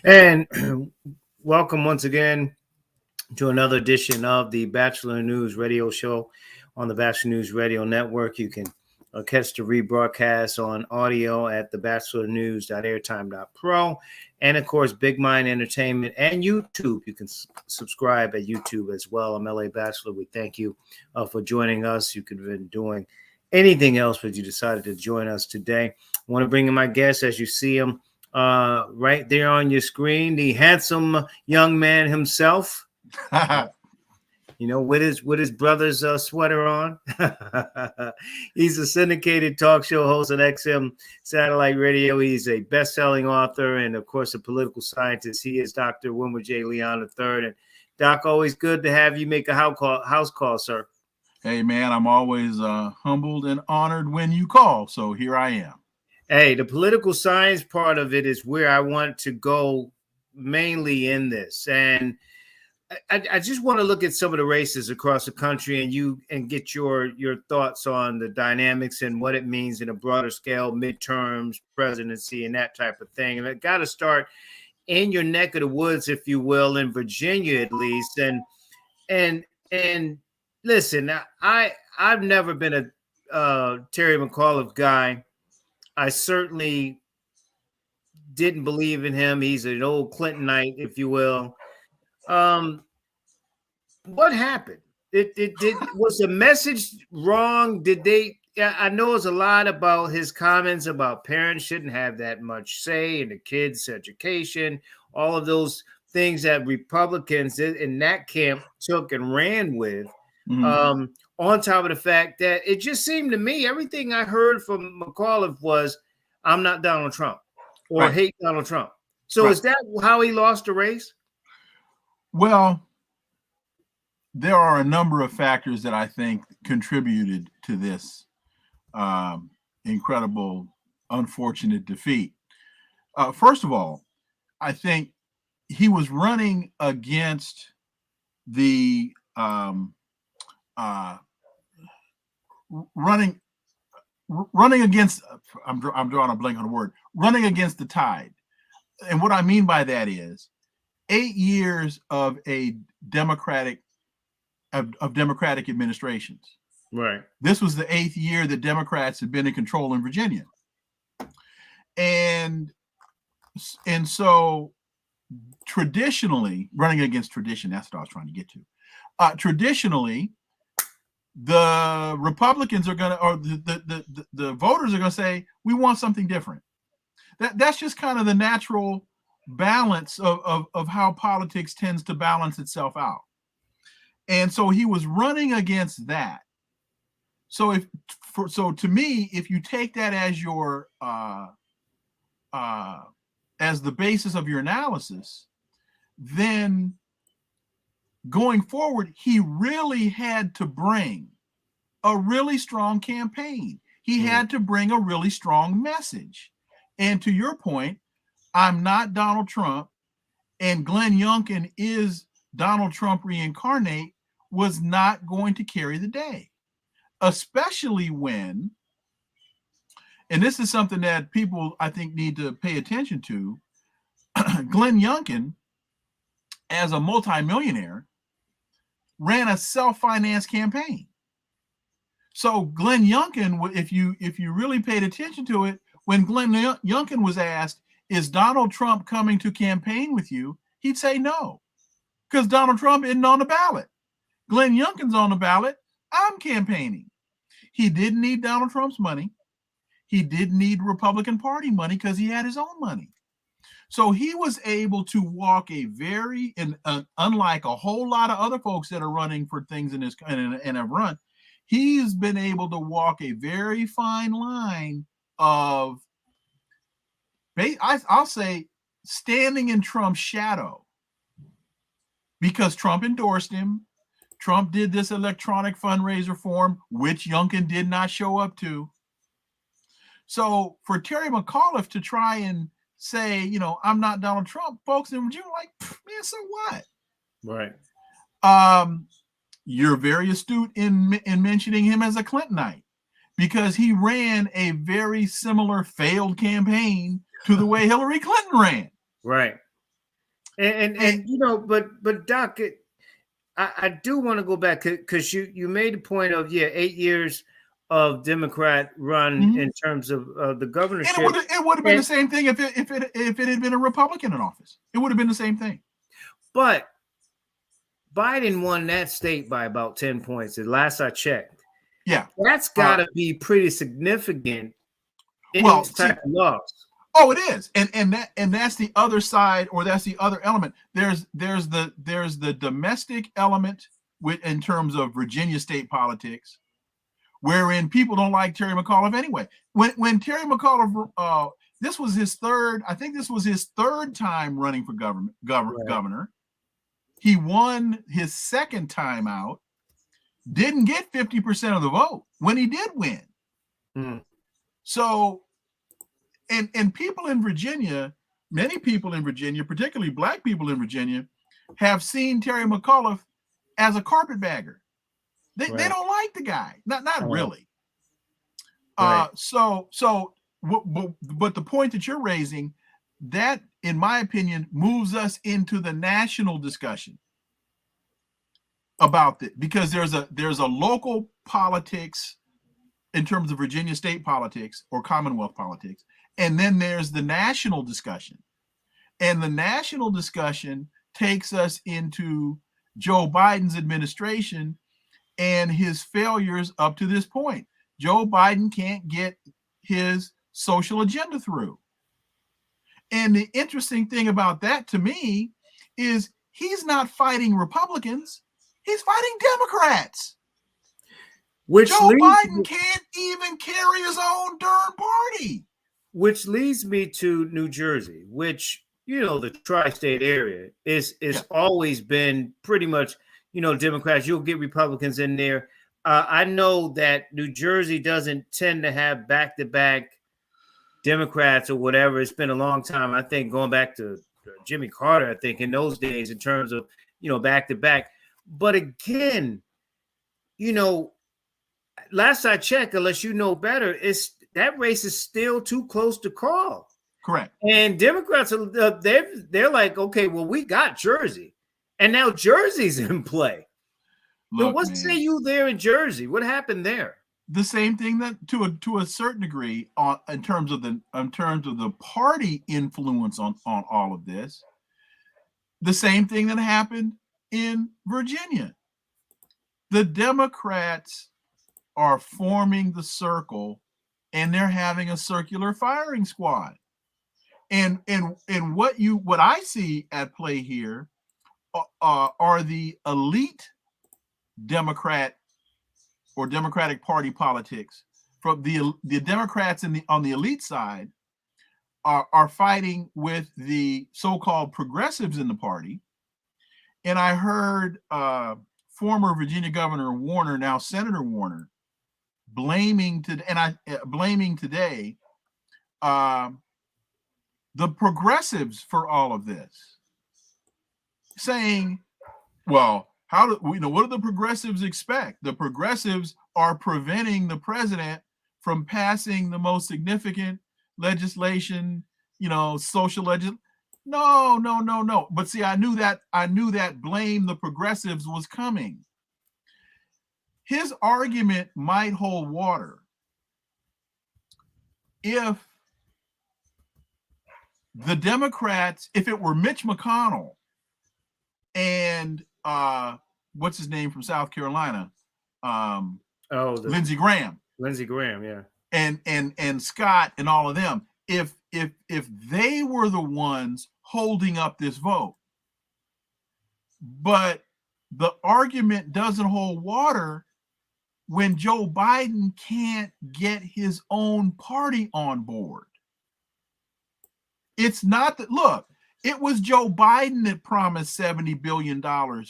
And welcome once again to another edition of the Batchelor News Radio Show on the Batchelor News Radio Network. You can catch the rebroadcast on audio at the bachelornews.airtime.pro. And of course, Big Mind Entertainment and YouTube. You can subscribe at YouTube as well. I'm LA Batchelor. We thank you for joining us. You could have been doing anything else, but you decided to join us today. I want to bring in my guests as you see him right there on your screen, the handsome young man himself. With his brother's sweater on. He's a syndicated talk show host at XM Satellite Radio. He's a best-selling author and, of course, a political scientist. He is Dr. Wilmer J. Leon III. And, Doc, always good to have you make a house call, sir. Hey, man, I'm always humbled and honored when you call, so here I am. Hey, the political science part of it is where I want to go mainly in this. And I just want to look at some of the races across the country and get your thoughts on the dynamics and what it means in a broader scale, midterms, presidency, and that type of thing. And I got to start in your neck of the woods, if you will, in Virginia at least. And listen, I've never been a Terry McAuliffe guy. I certainly didn't believe in him. He's an old Clintonite, if you will. What happened? Was the message wrong? I know it's a lot about his comments about parents shouldn't have that much say in the kids' education, all of those things that Republicans in that camp took and ran with. Mm-hmm. On top of the fact that it just seemed to me, everything I heard from McAuliffe was, I'm not Donald Trump or right. hate Donald Trump. So Is that how he lost the race? Well, there are a number of factors that I think contributed to this incredible, unfortunate defeat. First of all, I think he was running against the running against, I'm drawing a blank on the word, running against the tide. And what I mean by that is 8 years of Democratic administrations. Right. This was the 8th year that Democrats had been in control in Virginia. And so traditionally, running against tradition, that's what I was trying to get to. Traditionally, the Republicans are going to, or the voters are going to say, we want something different. That's just kind of the natural balance of how politics tends to balance itself out. And so he was running against that. So to me, if you take that as your as the basis of your analysis, then going forward, he really had to bring a really strong campaign. He had to bring a really strong message. And to your point, I'm not Donald Trump, and Glenn Youngkin is Donald Trump reincarnate, was not going to carry the day. Especially when, and this is something that people, I think, need to pay attention to, Glenn Youngkin, as a multimillionaire, ran a self-financed campaign. So Glenn Youngkin, if you really paid attention to it, when Glenn Youngkin was asked, is Donald Trump coming to campaign with you? He'd say no, because Donald Trump isn't on the ballot. Glenn Youngkin's on the ballot. I'm campaigning. He didn't need Donald Trump's money. He didn't need Republican Party money because he had his own money. So he was able to walk unlike a whole lot of other folks that are running for things in this and have run, he's been able to walk a very fine line of, I'll say, standing in Trump's shadow, because Trump endorsed him. Trump did this electronic fundraiser for him, which Youngkin did not show up to. So for Terry McAuliffe to try and say, I'm not Donald Trump, folks in Virginia like, man, so what? Right. You're very astute in mentioning him as a Clintonite, because he ran a very similar failed campaign to the way Hillary Clinton ran. Right. And you know, but Doc, I do want to go back because you made the point of 8 years of Democrat run Mhm. in terms of the governorship. And it would have been the same thing if it had been a Republican in office. It would have been the same thing. But Biden won that state by about 10 points. The last I checked. Yeah, that's got to be pretty significant in well, these type of laws. Oh, it is, and that's the other side, or that's the other element. There's the domestic element in terms of Virginia state politics, wherein people don't like Terry McAuliffe anyway. When Terry McAuliffe, this was his third time running for governor. He won his second time out, didn't get 50% of the vote when he did win. So, and people in Virginia, many people in Virginia, particularly black people in Virginia, have seen Terry McAuliffe as a carpetbagger. They don't like the guy, not really. But the point that you're raising, that, in my opinion, moves us into the national discussion about it, because there's a local politics in terms of Virginia state politics or Commonwealth politics, and then there's the national discussion. And the national discussion takes us into Joe Biden's administration and his failures up to this point. Joe Biden can't get his social agenda through. And the interesting thing about that to me is he's not fighting Republicans, he's fighting Democrats. Joe Biden can't even carry his own darn party. Which leads me to New Jersey, which, the tri-state area is always been pretty much, Democrats. You'll get Republicans in there. I know that New Jersey doesn't tend to have back-to-back Democrats or whatever. It's been a long time. I think going back to Jimmy Carter, I think in those days in terms of, back-to-back. But again, last I checked, unless you know better, that race is still too close to call. Correct. And Democrats are they're like, okay, well, we got Jersey, and now Jersey's in play. Look, what say you there in Jersey? What happened there? The same thing that to a certain degree in terms of the party influence on all of this. The same thing that happened in Virginia. The Democrats are forming the circle, and they're having a circular firing squad. And what I see at play here are the elite Democrat or Democratic Party politics. From the Democrats on the elite side are fighting with the so-called progressives in the party. And I heard former Virginia Governor Warner, now Senator Warner, blaming today the progressives for all of this, saying, well, what do the progressives expect? The progressives are preventing the president from passing the most significant legislation, social legislation. No. But see, I knew that blame the progressives was coming. His argument might hold water if the Democrats, if it were Mitch McConnell and what's his name from South Carolina, Lindsey Graham, yeah, and Scott and all of them, if they were the ones holding up this vote. But the argument doesn't hold water when Joe Biden can't get his own party on board. It's not that, look, it was Joe Biden that promised $70 billion to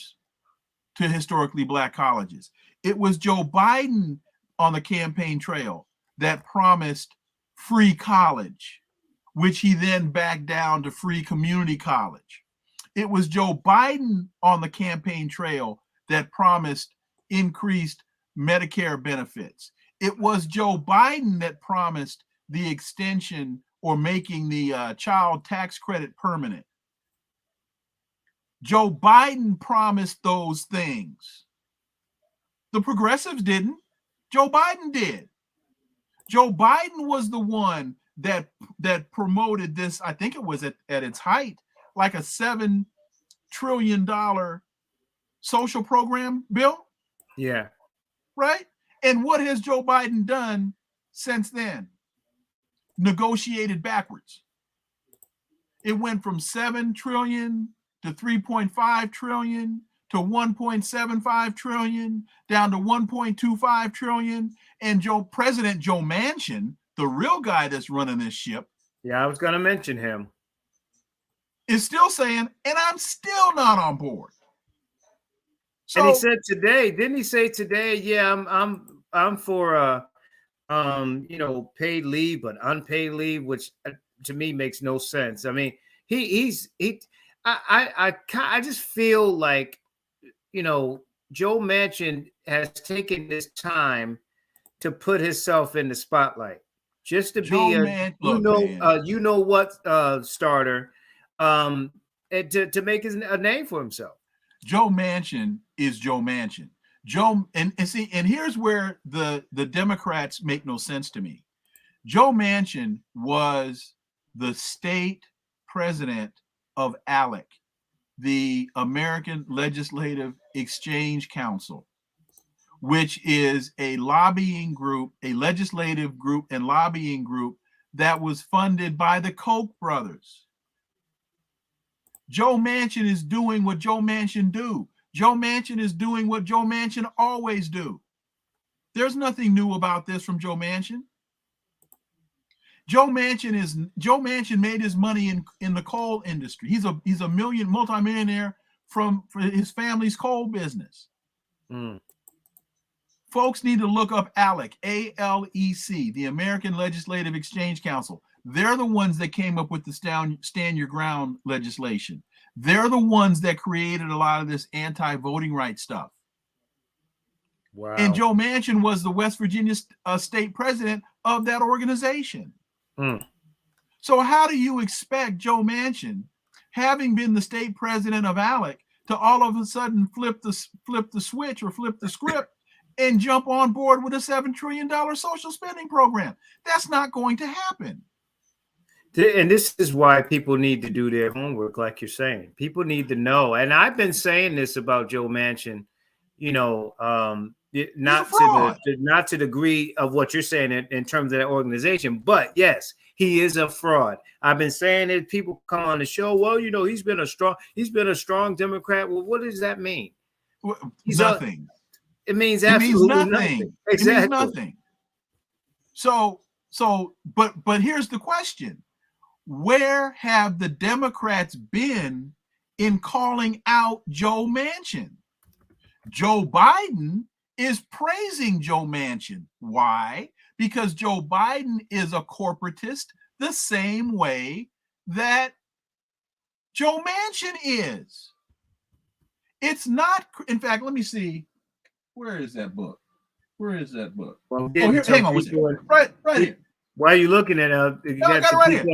historically black colleges. It was Joe Biden on the campaign trail that promised free college, which he then backed down to free community college. It was Joe Biden on the campaign trail that promised increased Medicare benefits. It was Joe Biden that promised the extension or making the child tax credit permanent. Joe Biden promised those things. The progressives didn't. Joe Biden did. Joe Biden was the one that promoted this. I think it was at its height, like a $7 trillion social program bill. Yeah. Right. And what has Joe Biden done since then? Negotiated backwards. It went from 7 trillion to 3.5 trillion to 1.75 trillion down to 1.25 trillion. And President Joe Manchin, the real guy that's running this ship. Yeah, I was going to mention him. Is still saying, and I'm still not on board. So, and he said today, didn't he say today? Yeah, I'm for paid leave, but unpaid leave, which to me makes no sense. I mean, I just feel like, Joe Manchin has taken this time to put himself in the spotlight, just to be starter, to make a name for himself. Joe Manchin is Joe Manchin. And here's where the Democrats make no sense to me. Joe Manchin was the state president of ALEC, the American Legislative Exchange Council, which is a lobbying group, a legislative group and lobbying group that was funded by the Koch brothers. Joe Manchin is doing what Joe Manchin do. Joe Manchin is doing what Joe Manchin always do. There's nothing new about this from Joe Manchin. Joe Manchin made his money in the coal industry. He's a multimillionaire from his family's coal business. Folks need to look up ALEC, A-L-E-C, the American Legislative Exchange Council. They're the ones that came up with the Stand Your Ground legislation. They're the ones that created a lot of this anti-voting rights stuff. Wow. And Joe Manchin was the West Virginia state president of that organization. So how do you expect Joe Manchin, having been the state president of ALEC, to all of a sudden flip the switch or flip the script and jump on board with a $7 trillion social spending program? That's not going to happen. And this is why people need to do their homework, like you're saying. People need to know. And I've been saying this about Joe Manchin, not to the degree of what you're saying in terms of that organization. But yes, he is a fraud. I've been saying it. People come on the show. Well, he's been a strong Democrat. Well, what does that mean? Nothing. It means absolutely nothing. Exactly. It means nothing. But here's the question. Where have the Democrats been in calling out Joe Manchin? Joe Biden is praising Joe Manchin. Why? Because Joe Biden is a corporatist the same way that Joe Manchin is. It's not, in fact, let me see. Where is that book? Well, here, hang on. Right here. Why are you looking at you got it right here.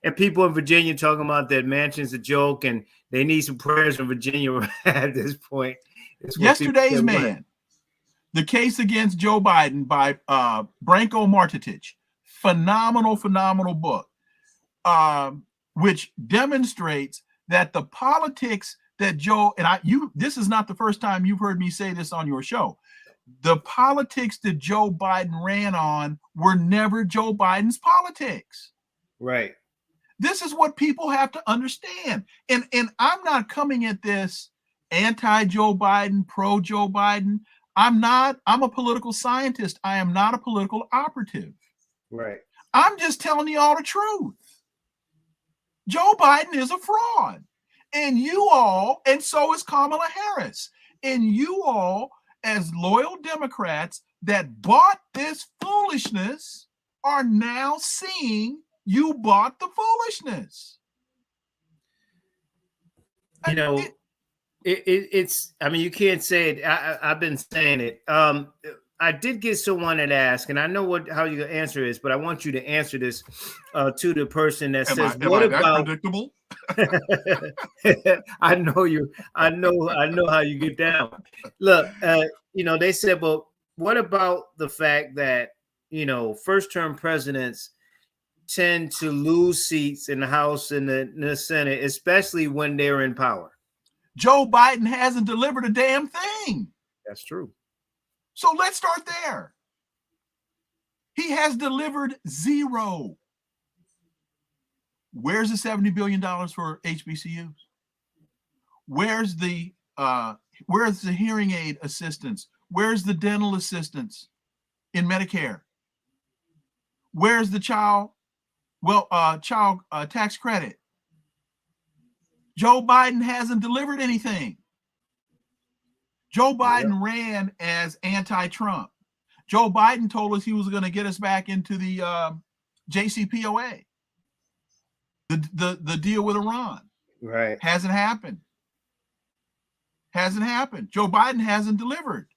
And people in Virginia talking about that Manchin's a joke and they need some prayers from Virginia at this point. Yesterday's Man, The Case Against Joe Biden by Branko Martitich. Phenomenal book, which demonstrates that the politics that Joe, this is not the first time you've heard me say this on your show. The politics that Joe Biden ran on were never Joe Biden's politics. Right. This is what people have to understand. And I'm not coming at this anti-Joe Biden, pro-Joe Biden. I'm a political scientist. I am not a political operative. Right. I'm just telling you all the truth. Joe Biden is a fraud. And so is Kamala Harris. And you all, as loyal Democrats that bought this foolishness, are now seeing you bought the foolishness. It's, I mean, you can't say it. I've been saying it. I did get someone that asked, and I know how your answer is, but I want you to answer this to the person that says, am I that predictable? I know you. I know how you get down. Look, they said, well, what about the fact that, first-term presidents tend to lose seats in the House and the Senate, especially when they're in power? Joe Biden hasn't delivered a damn thing. That's true. So let's start there. He has delivered zero. Where's the $70 billion for HBCUs? Where's the hearing aid assistance? Where's the dental assistance in Medicare? Where's the child tax credit? Joe Biden hasn't delivered anything. Joe Biden ran as anti-Trump. Joe Biden told us he was going to get us back into the JCPOA, the deal with Iran. Right. Hasn't happened. Joe Biden hasn't delivered.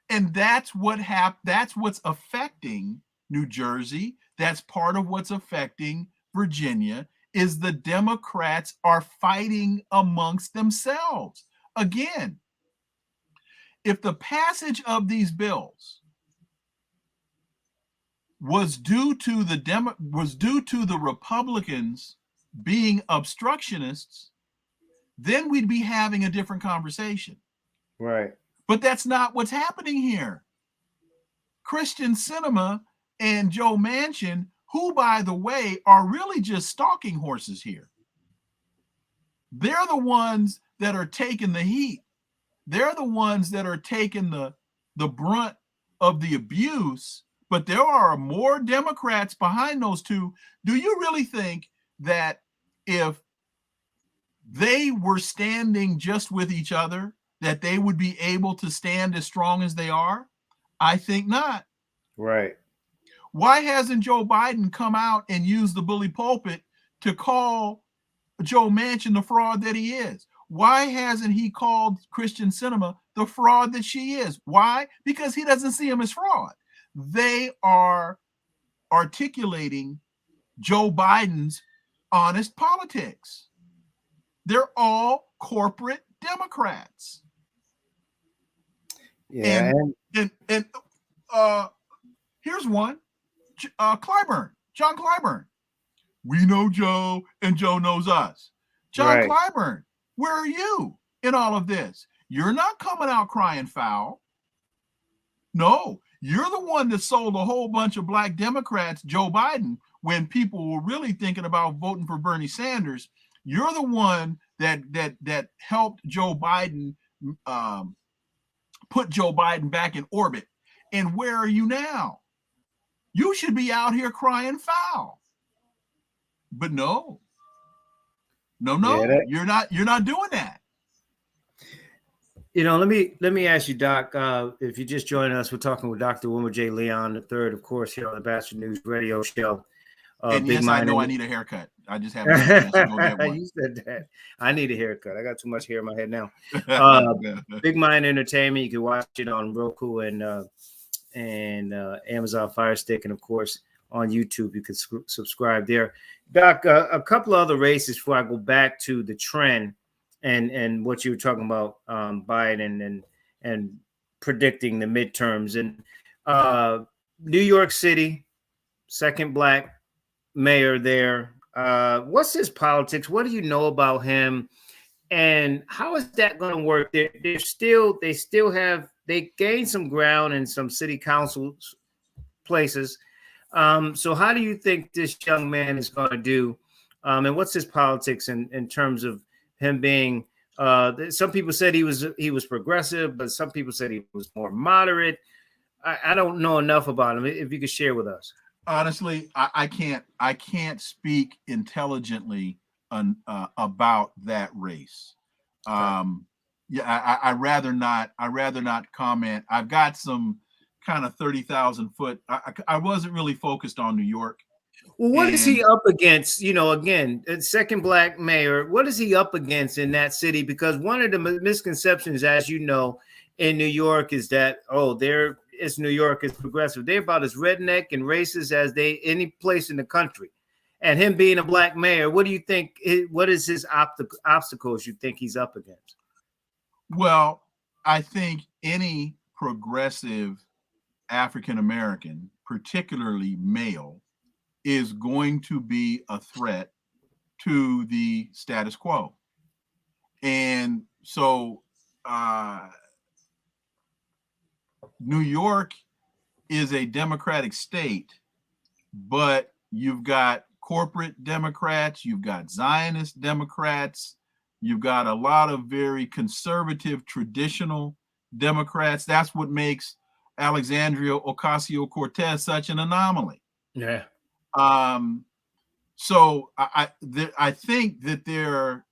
And that's what that's what's affecting New Jersey. That's part of what's affecting Virginia, is the Democrats are fighting amongst themselves. Again, if the passage of these bills was due to the Republicans being obstructionists, then we'd be having a different conversation. Right. But that's not what's happening here. Kyrsten Sinema and Joe Manchin, who, by the way, are really just stalking horses here. They're the ones that are taking the heat. They're the ones that are taking the brunt of the abuse, but there are more Democrats behind those two. Do you really think that if they were standing just with each other, that they would be able to stand as strong as they are? I think not. Right. Why hasn't Joe Biden come out and used the bully pulpit to call Joe Manchin the fraud that he is? Why hasn't he called Kyrsten Sinema the fraud that she is? Why? Because he doesn't see him as fraud. They are articulating Joe Biden's honest politics. They're all corporate Democrats. Yeah. And here's one. John Clyburn. We know Joe and Joe knows us. John Clyburn, where are you in all of this? You're not coming out crying foul. No, you're the one that sold a whole bunch of black Democrats Joe Biden when people were really thinking about voting for Bernie Sanders. You're the one that helped Joe Biden put Joe Biden back in orbit. And where are you now? You should be out here crying foul. But no, you're not doing that. Let me ask you, Doc, if you just joined us, we're talking with Dr. Wilmer J. Leon III, of course, here on the Batchelor News Radio Show. And yes, I know I need a haircut. I just haven't had a chance to go get one. You said that. I need a haircut. I got too much hair in my head now. Big Mind Entertainment. You can watch it on Roku and Amazon Fire Stick, and of course on YouTube. You can subscribe there. Doc, a couple of other races before I go back to the trend and what you were talking about, Biden and predicting the midterms. And New York City, second black mayor there. What's his politics? What do you know about him? And how is that going to work? They gained some ground in some city council places. So how do you think this young man is going to do? And what's his politics in terms of him being? Some people said he was progressive, but some people said he was more moderate. I don't know enough about him. If you could share with us. Honestly, I can't speak intelligently about that race. I rather not comment. I've got some kind of 30,000 foot. I wasn't really focused on New York. Well, what is he up against? Again, second black mayor. What is he up against in that city? Because one of the misconceptions, as you know, in New York is that, New York is progressive. They're about as redneck and racist as any place in the country. And him being a black mayor, what do you think? What is his obstacles you think he's up against? Well, I think any progressive African American, particularly male, is going to be a threat to the status quo. And so New York is a Democratic state, but you've got corporate Democrats, you've got Zionist Democrats, you've got a lot of very conservative, traditional Democrats. That's what makes Alexandria Ocasio-Cortez such an anomaly. Yeah. So I think that there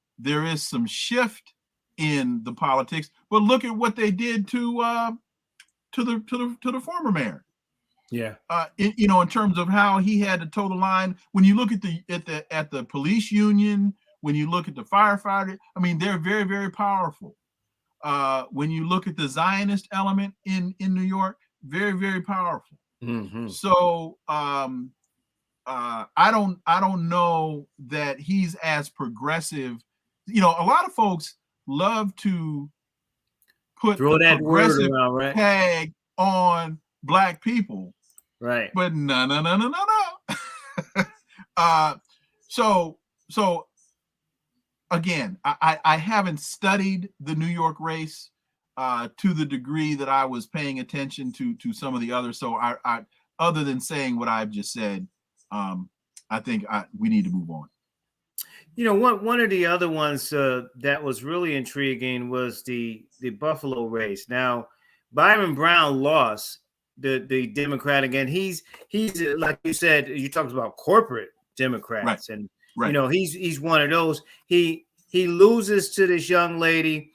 is some shift in the politics, but look at what they did to the former mayor. Yeah. In terms of how he had to toe the line. When you look at the police union, when you look at the firefighter, I mean, they're very, very powerful. When you look at the Zionist element in New York, very, very powerful. Mm-hmm. So I don't know that he's as progressive. A lot of folks love to put Throw that progressive word around, right? tag on Black people, right? But no. So again, I haven't studied the New York race to the degree that I was paying attention to some of the others. So I other than saying what I've just said, I think we need to move on. One of the other ones that was really intriguing was the Buffalo race. Now, Byron Brown lost the Democrat again. He's like you said, you talked about corporate Democrats, right. and right. He's one of those. He loses to this young lady.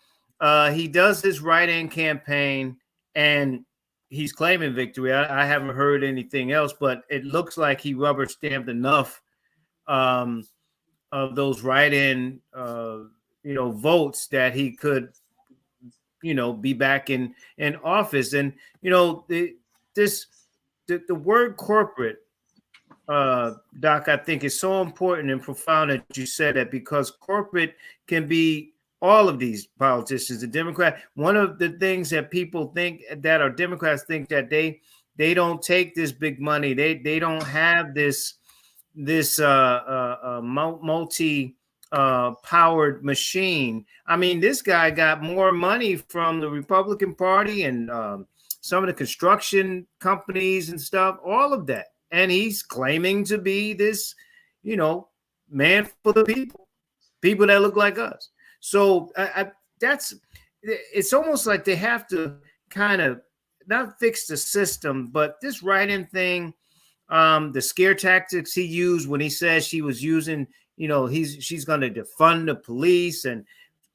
He does his write-in campaign, and he's claiming victory. I haven't heard anything else, but it looks like he rubber stamped enough of those write-in votes that he could be back in office. And the word corporate, Doc, I think is so important and profound that you said that, because corporate can be all of these politicians. The Democrat, one of the things that people think that are Democrats think that they don't take this big money. They don't have this multi powered machine. I mean, this guy got more money from the Republican Party and some of the construction companies and stuff, all of that. And he's claiming to be this, man for the people that look like us. So it's almost like they have to kind of not fix the system, but this write-in thing, the scare tactics he used when he says she was using, she's going to defund the police and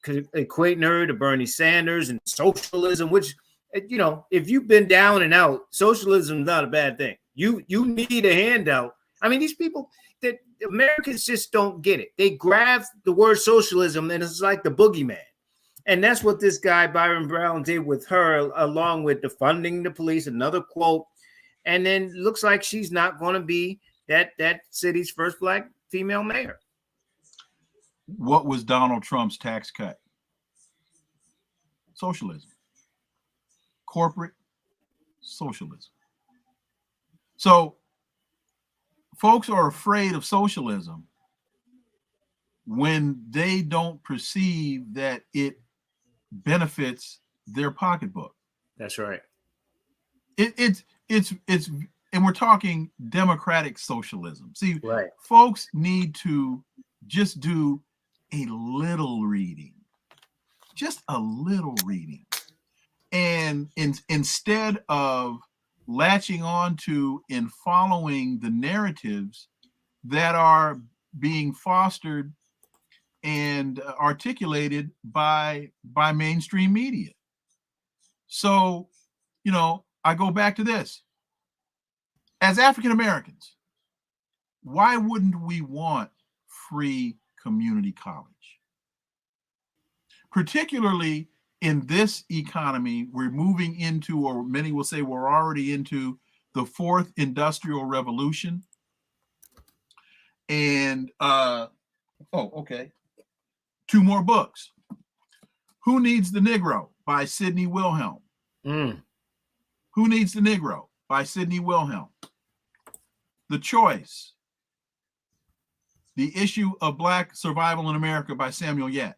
equating her to Bernie Sanders and socialism, which, if you've been down and out, socialism is not a bad thing. You need a handout. I mean, these people that Americans just don't get it. They grab the word socialism and it's like the boogeyman. And that's what this guy, Byron Brown, did with her, along with defunding the police, another quote. And then looks like she's not going to be that city's first Black female mayor. What was Donald Trump's tax cut? Socialism. Corporate socialism. So folks are afraid of socialism when they don't perceive that it benefits their pocketbook. That's right. It's and we're talking democratic socialism. See, right. Folks need to just do a little reading, just a little reading. And instead of latching on to and following the narratives that are being fostered and articulated by mainstream media. So, I go back to this. As African Americans, why wouldn't we want free community college? Particularly in this economy, we're moving into, or many will say we're already into, the fourth industrial revolution. And okay. 2 more books. Who Needs the Negro by Sidney Wilhelm. Mm. Who Needs the Negro by Sidney Wilhelm. The Choice. The Issue of Black Survival in America by Samuel Yett.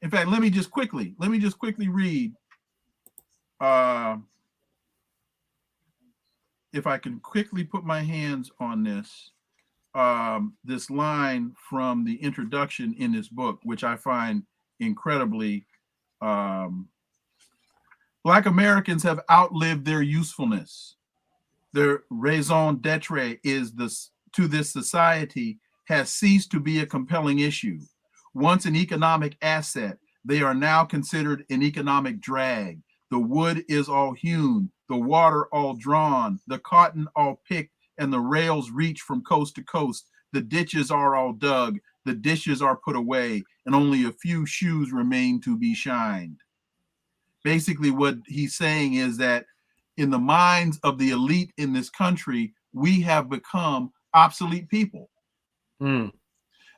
In fact, let me just quickly read, if I can quickly put my hands on this, this line from the introduction in this book, which I find incredibly, Black Americans have outlived their usefulness. Their raison d'etre is this, to this society, has ceased to be a compelling issue. Once an economic asset, they are now considered an economic drag. The wood is all hewn, the water all drawn, the cotton all picked, and the rails reach from coast to coast. The ditches are all dug, the dishes are put away, and only a few shoes remain to be shined. Basically, what he's saying is that in the minds of the elite in this country, we have become obsolete people. Mm.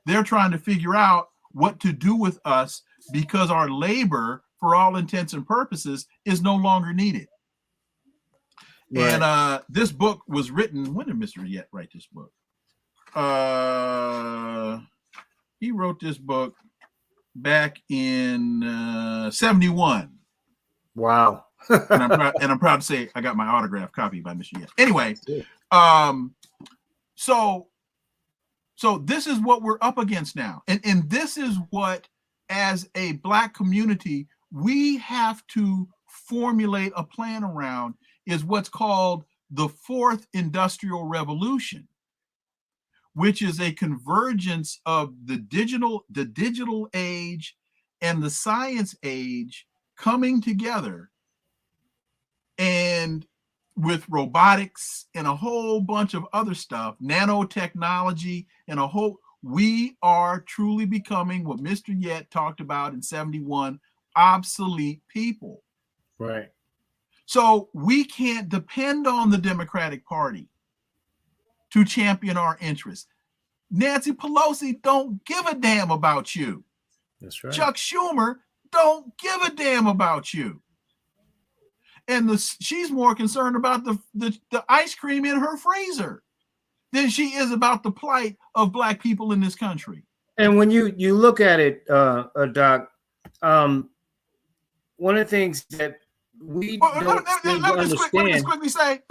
They're trying to figure out what to do with us because our labor, for all intents and purposes, is no longer needed. Right. And this book was written, when did Mr. Yett write this book? He wrote this book back in 71. Wow. and I'm proud to say I got my autographed copy by Mr. Yett. Anyway, so this is what we're up against now. And this is what, as a Black community, we have to formulate a plan around, is what's called the fourth industrial revolution, which is a convergence of the digital age and the science age coming together, and with robotics and a whole bunch of other stuff, nanotechnology and a whole, we are truly becoming what Mr. Yett talked about in 71, obsolete people. Right. So we can't depend on the Democratic Party to champion our interests. Nancy Pelosi don't give a damn about you. That's right. Chuck Schumer don't give a damn about you. And she's more concerned about the ice cream in her freezer than she is about the plight of Black people in this country. And when you look at it, Doc, one of the things that we don't let me just quickly say,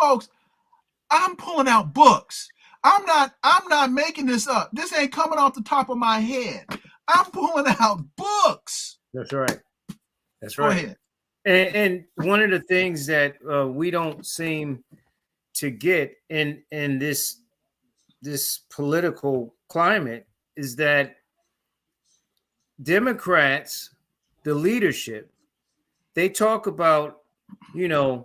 folks, I'm pulling out books. I'm not making this up. This ain't coming off the top of my head. I'm pulling out books. That's right. That's Go right. ahead. And one of the things that we don't seem to get in this political climate is that Democrats, the leadership, they talk about, AOC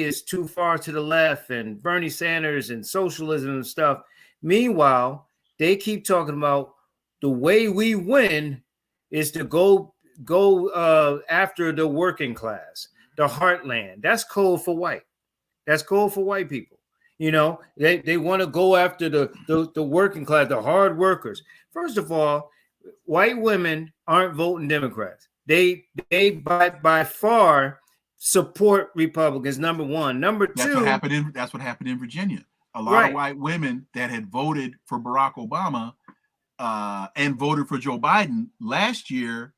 is too far to the left and Bernie Sanders and socialism and stuff. Meanwhile, they keep talking about the way we win is to go after the working class, the heartland. That's code for white. That's code for white people. They want to go after the working class, the hard workers. First of all, white women aren't voting Democrats. They by far support Republicans. Number one. Number two. That's what happened in Virginia. A lot of white women that had voted for Barack Obama and voted for Joe Biden last year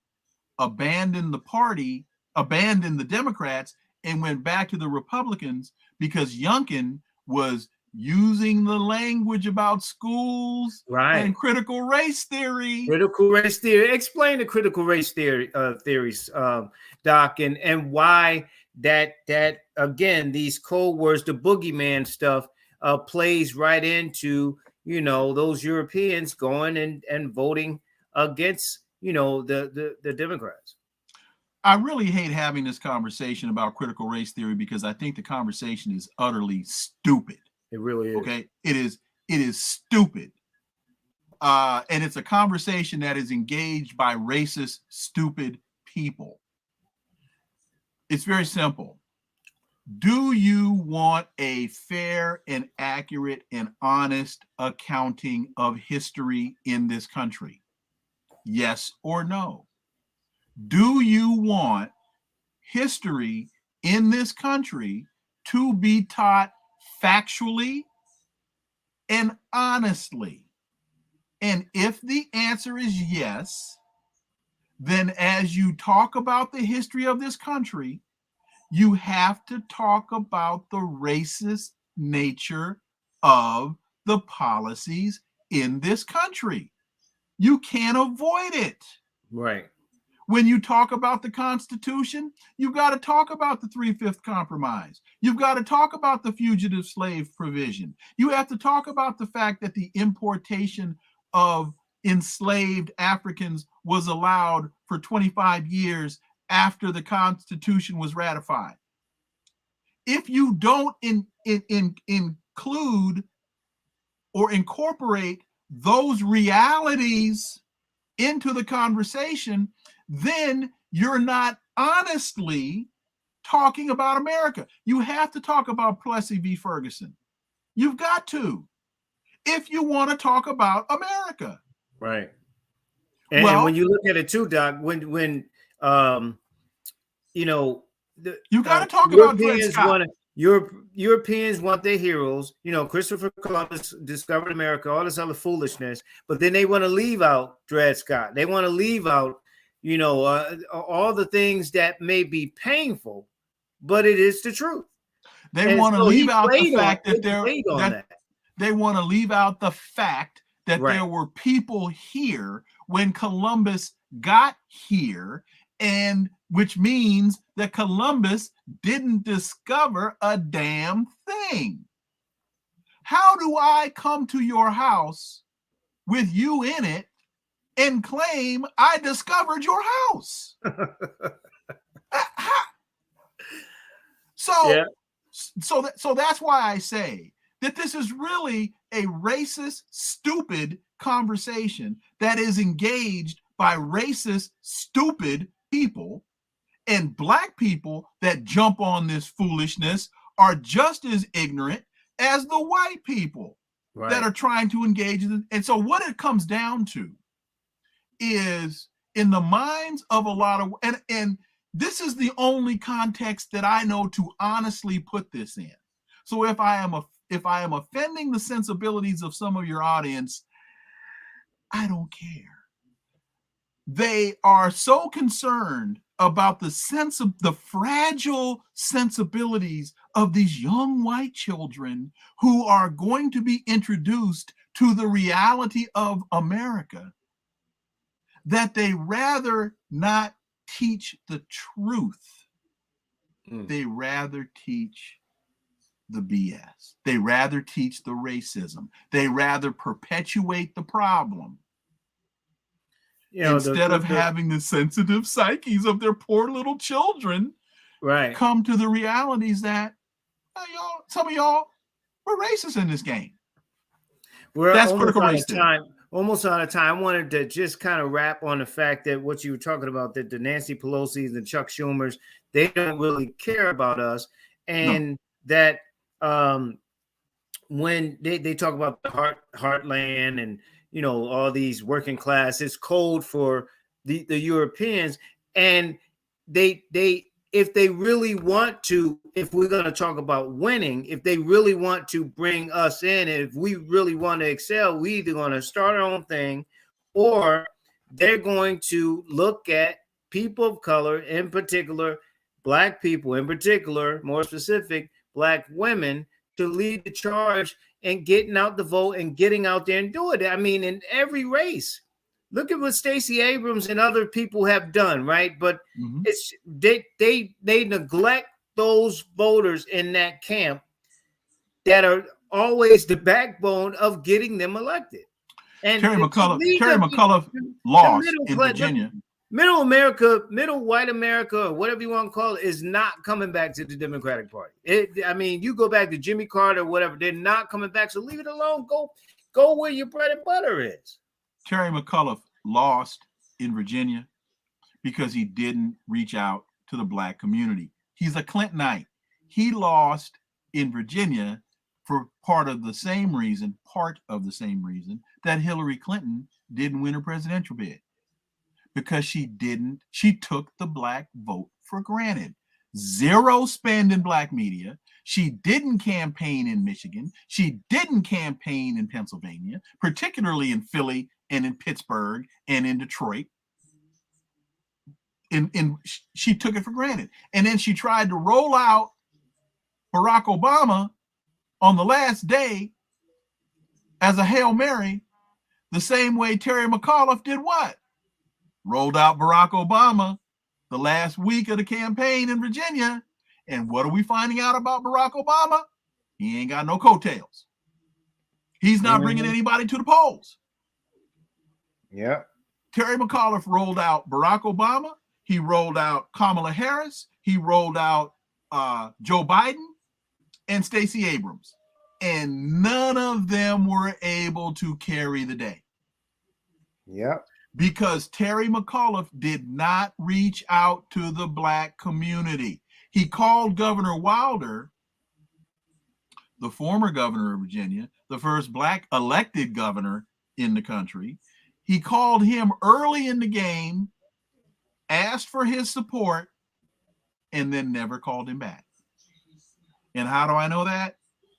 abandoned the Democrats and went back to the Republicans because Youngkin was using the language about schools and critical race theory. Critical race theory. Explain the critical race theories, Doc, and why that again, these code words, the boogeyman stuff, plays right into those Europeans going and voting against the Democrats. I really hate having this conversation about critical race theory because I think the conversation is utterly stupid. It really is. Okay, it is stupid. And it's a conversation that is engaged by racist, stupid people. It's very simple. Do you want a fair and accurate and honest accounting of history in this country? Yes or no? Do you want history in this country to be taught factually and honestly? And if the answer is yes, then as you talk about the history of this country, you have to talk about the racist nature of the policies in this country. You can't avoid it. Right. When you talk about the Constitution, you've got to talk about the 3/5 Compromise. You've got to talk about the fugitive slave provision. You have to talk about the fact that the importation of enslaved Africans was allowed for 25 years after the Constitution was ratified. If you don't include or incorporate those realities into the conversation, then you're not honestly talking about America. You have to talk about Plessy v. Ferguson. You've got to, if you want to talk about America. Right. And when you look at it too, Doc, when you know, you got to talk about Europeans want their heroes. You know, Christopher Columbus discovered America, all this other foolishness, but then they want to leave out Dred Scott. They want to leave out, you know, all the things that may be painful, but it is the truth. They want to leave out the fact that they want to leave out the fact that there were people here when Columbus got here, and which means that Columbus didn't discover a damn thing. How do I come to your house with you in it and claim I discovered your house? So that's why I say that this is really a racist, stupid conversation that is engaged by racist, stupid people, and Black people that jump on this foolishness are just as ignorant as the white people that are trying to engage in it. And so what it comes down to is, in the minds of a lot of, and this is the only context that I know to honestly put this in. So if I am offending the sensibilities of some of your audience, I don't care. They are so concerned about the fragile sensibilities of these young white children who are going to be introduced to the reality of America, that they rather not teach the truth. They rather teach the BS. They rather teach the racism. They rather perpetuate the problem. Instead of having the sensitive psyches of their poor little children come to the realities that, some of y'all, we're racist in this game. That's critical race theory. Almost out of time. I wanted to just kind of wrap on the fact that what you were talking about, that the Nancy Pelosi's and Chuck Schumers, they don't really care about us. And that when they talk about the heartland and, you know, all these working class, it's code for the Europeans. And they if they really want to, if we're going to talk about winning, if they really want to bring us in, if we really want to excel, we either going to start our own thing, or they're going to look at people of color, in particular, Black people, in particular, more specific, Black women, to lead the charge and getting out the vote and getting out there and do it. I mean, in every race, look at what Stacey Abrams and other people have done, right? But it's they neglect those voters in that camp that are always the backbone of getting them elected. And Terry McAuliffe lost in Virginia. Middle America, middle white America, or whatever you want to call it, is not coming back to the Democratic Party. I mean, you go back to Jimmy Carter, whatever, they're not coming back. So leave it alone. Go where your bread and butter is. Terry McAuliffe lost in Virginia because he didn't reach out to the Black community. He's a Clintonite. He lost in Virginia for part of the same reason that Hillary Clinton didn't win her presidential bid, because she took the Black vote for granted. Zero spend in Black media. She didn't campaign in Michigan. She didn't campaign in Pennsylvania, particularly in Philly and in Pittsburgh and in Detroit. She took it for granted. And then she tried to roll out Barack Obama on the last day as a Hail Mary, the same way Terry McAuliffe did what? Rolled out Barack Obama the last week of the campaign in Virginia. And what are we finding out about Barack Obama? He ain't got no coattails. He's not bringing anybody to the polls. Yeah. Terry McAuliffe rolled out Barack Obama. He rolled out Kamala Harris. He rolled out Joe Biden and Stacey Abrams. And none of them were able to carry the day. Yep. Because Terry McAuliffe did not reach out to the Black community. He called Governor Wilder, the former governor of Virginia, the first Black elected governor in the country. He called him early in the game, asked for his support, and then never called him back. And how do I know that?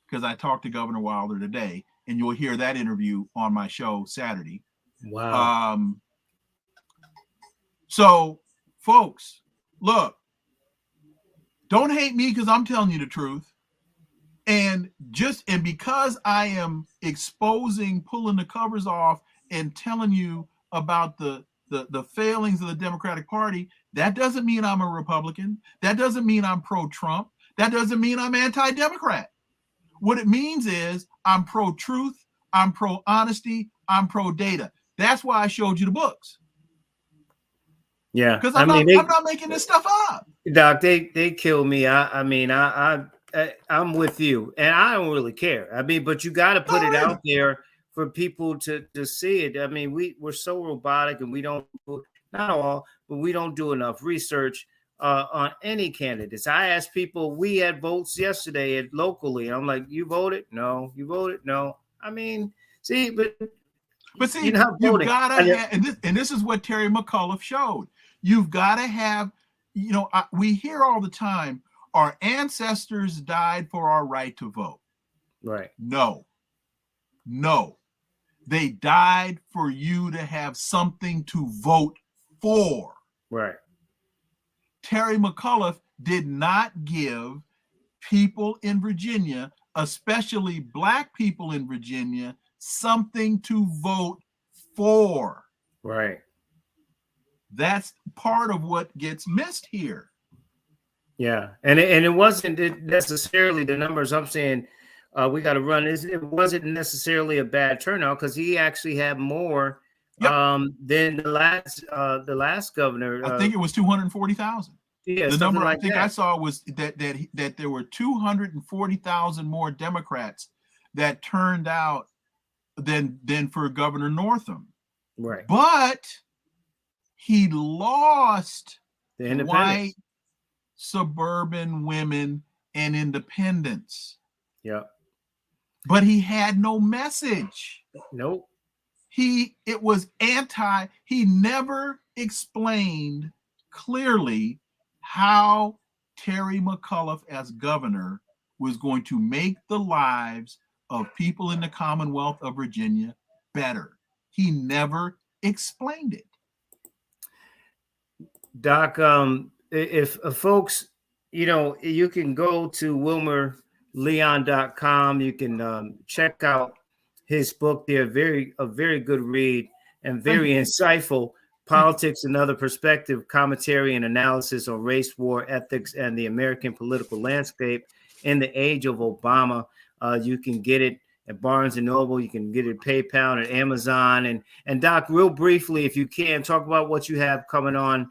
Because I talked to Governor Wilder today, and you'll hear that interview on my show Saturday. Wow. So, folks, look, don't hate me because I'm telling you the truth. And because I am exposing, pulling the covers off, and telling you about the failings of the Democratic Party, that doesn't mean I'm a Republican. That doesn't mean I'm pro-Trump. That doesn't mean I'm anti-Democrat. What it means is I'm pro-truth, I'm pro-honesty, I'm pro-data. That's why I showed you the books. Yeah, because I'm not making this stuff up. Doc, they kill me. I'm with you, and I don't really care. I mean, but you got to put it out there for people to see it. I mean, we're so robotic, and we don't, not all, but we don't do enough research on any candidates. I asked people, we had votes yesterday locally. I'm like, you voted? No. You voted? No. I mean, see, but see, you've got to have, and this is what Terry McAuliffe showed. You've got to have, we hear all the time, our ancestors died for our right to vote. Right. No. They died for you to have something to vote for. Right. Terry McAuliffe did not give people in Virginia, especially Black people in Virginia, something to vote for. Right. That's part of what gets missed here. Yeah, and it wasn't necessarily the numbers I'm saying we got to run. It wasn't necessarily a bad turnout because he actually had more than the last governor. I think it was 240,000. Yeah, the number like I think I saw was that there were 240,000 more Democrats that turned out than for Governor Northam. Right, but he lost the independents, white suburban women and independents. Yeah. But he had no message. Nope. It was he never explained clearly how Terry McAuliffe as governor was going to make the lives of people in the Commonwealth of Virginia better. He never explained it. Doc, if folks, you can go to wilmerleon.com. You can check out his book there. A very good read and very insightful. Politics, Another Perspective, Commentary and Analysis on Race, War, Ethics, and the American Political Landscape in the Age of Obama. You can get it at Barnes & Noble. You can get it at PayPal and Amazon. And Doc, real briefly, if you can, talk about what you have coming on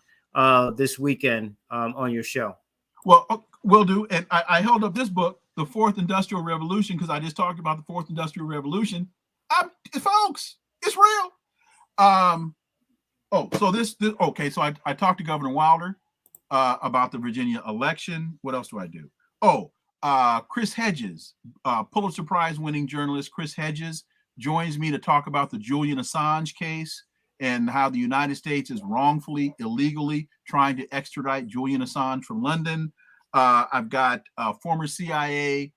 this weekend on your show. Well, will do. And I held up this book, The Fourth Industrial Revolution, because I just talked about the Fourth Industrial Revolution. Folks, it's real. So this okay. So I talked to Governor Wilder about the Virginia election. What else do I do? Chris Hedges, Pulitzer Prize winning journalist Chris Hedges joins me to talk about the Julian Assange case and how the United States is wrongfully, illegally trying to extradite Julian Assange from London. I've got former CIA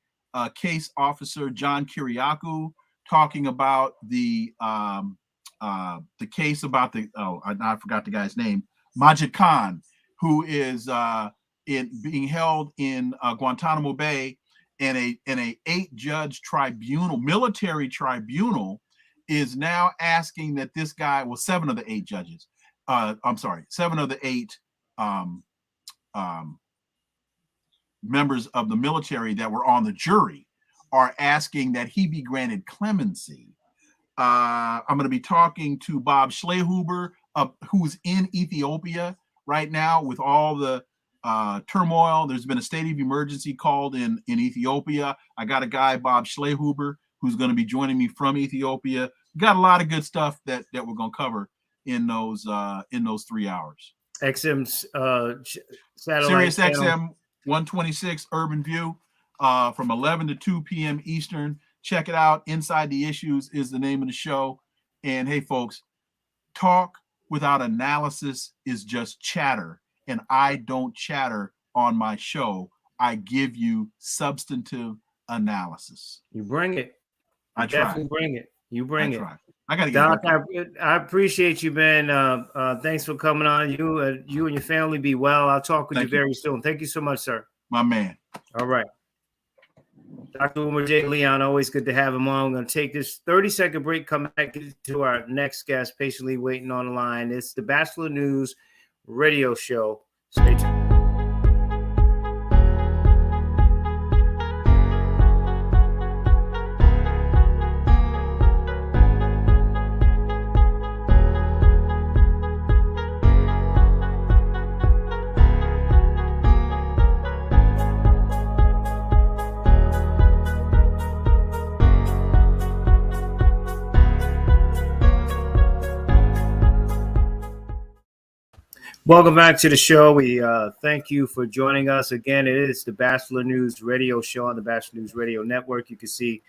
case officer John Kiriakou talking about the case about I forgot the guy's name, Majid Khan, who is being held in Guantanamo Bay, and a 8-judge tribunal, military tribunal, is now asking that this guy, 7 of the 8 judges, 7 of the 8 members of the military that were on the jury are asking that he be granted clemency. I'm going to be talking to Bob Schlehuber, who's in Ethiopia right now with all the turmoil. There's been a state of emergency called in Ethiopia. I got a guy, Bob Schlehuber, who's going to be joining me from Ethiopia. Got a lot of good stuff that we're going to cover in those 3 hours. XM's satellite Sirius XM 126 Urban View from 11 to 2 p.m. Eastern. Check it out. Inside the Issues is the name of the show. And hey, folks, talk without analysis is just chatter. And I don't chatter on my show. I give you substantive analysis. You bring it. I definitely bring it. You bring it. I got to get Doc, I appreciate you, man. Thanks for coming on. You and your family be well. I'll talk with you very soon. Thank you so much, sir. My man. All right. Dr. Wilmer J. Leon, always good to have him on. I'm going to take this 30-second break, come back to our next guest, patiently waiting on the line. It's the Batchelor News radio show. Stay tuned. Welcome back to the show. We thank you for joining us again. It is the Batchelor News radio show on the Batchelor News Radio Network. You can see,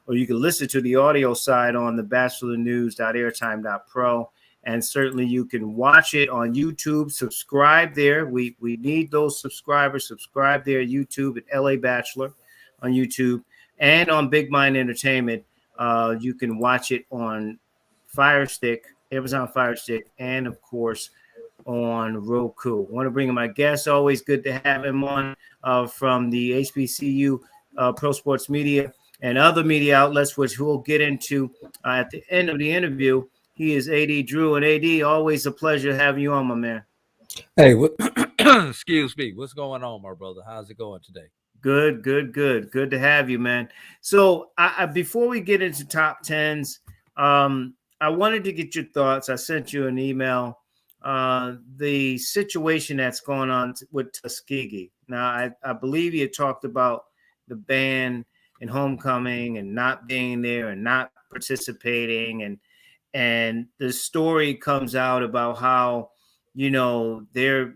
or you can listen to the audio side on the bachelornews.airtime.pro. And certainly you can watch it on YouTube. Subscribe there. We need those subscribers. Subscribe there, YouTube at LA Batchelor on YouTube. And on Big Mind Entertainment, you can watch it on Fire Stick, Amazon Fire Stick, and of course, on Roku. I want to bring in my guest. Always good to have him on from the HBCU Pro Sports Media and other media outlets, which we'll get into at the end of the interview. He is AD Drew, and AD, always a pleasure having you on, my man. Hey, excuse me. What's going on, my brother? How's it going today? Good. Good to have you, man. So before we get into top 10s, I wanted to get your thoughts. I sent you an email. The situation that's going on with Tuskegee. Now, I believe you talked about the ban and homecoming and not being there and not participating, and the story comes out about how, they're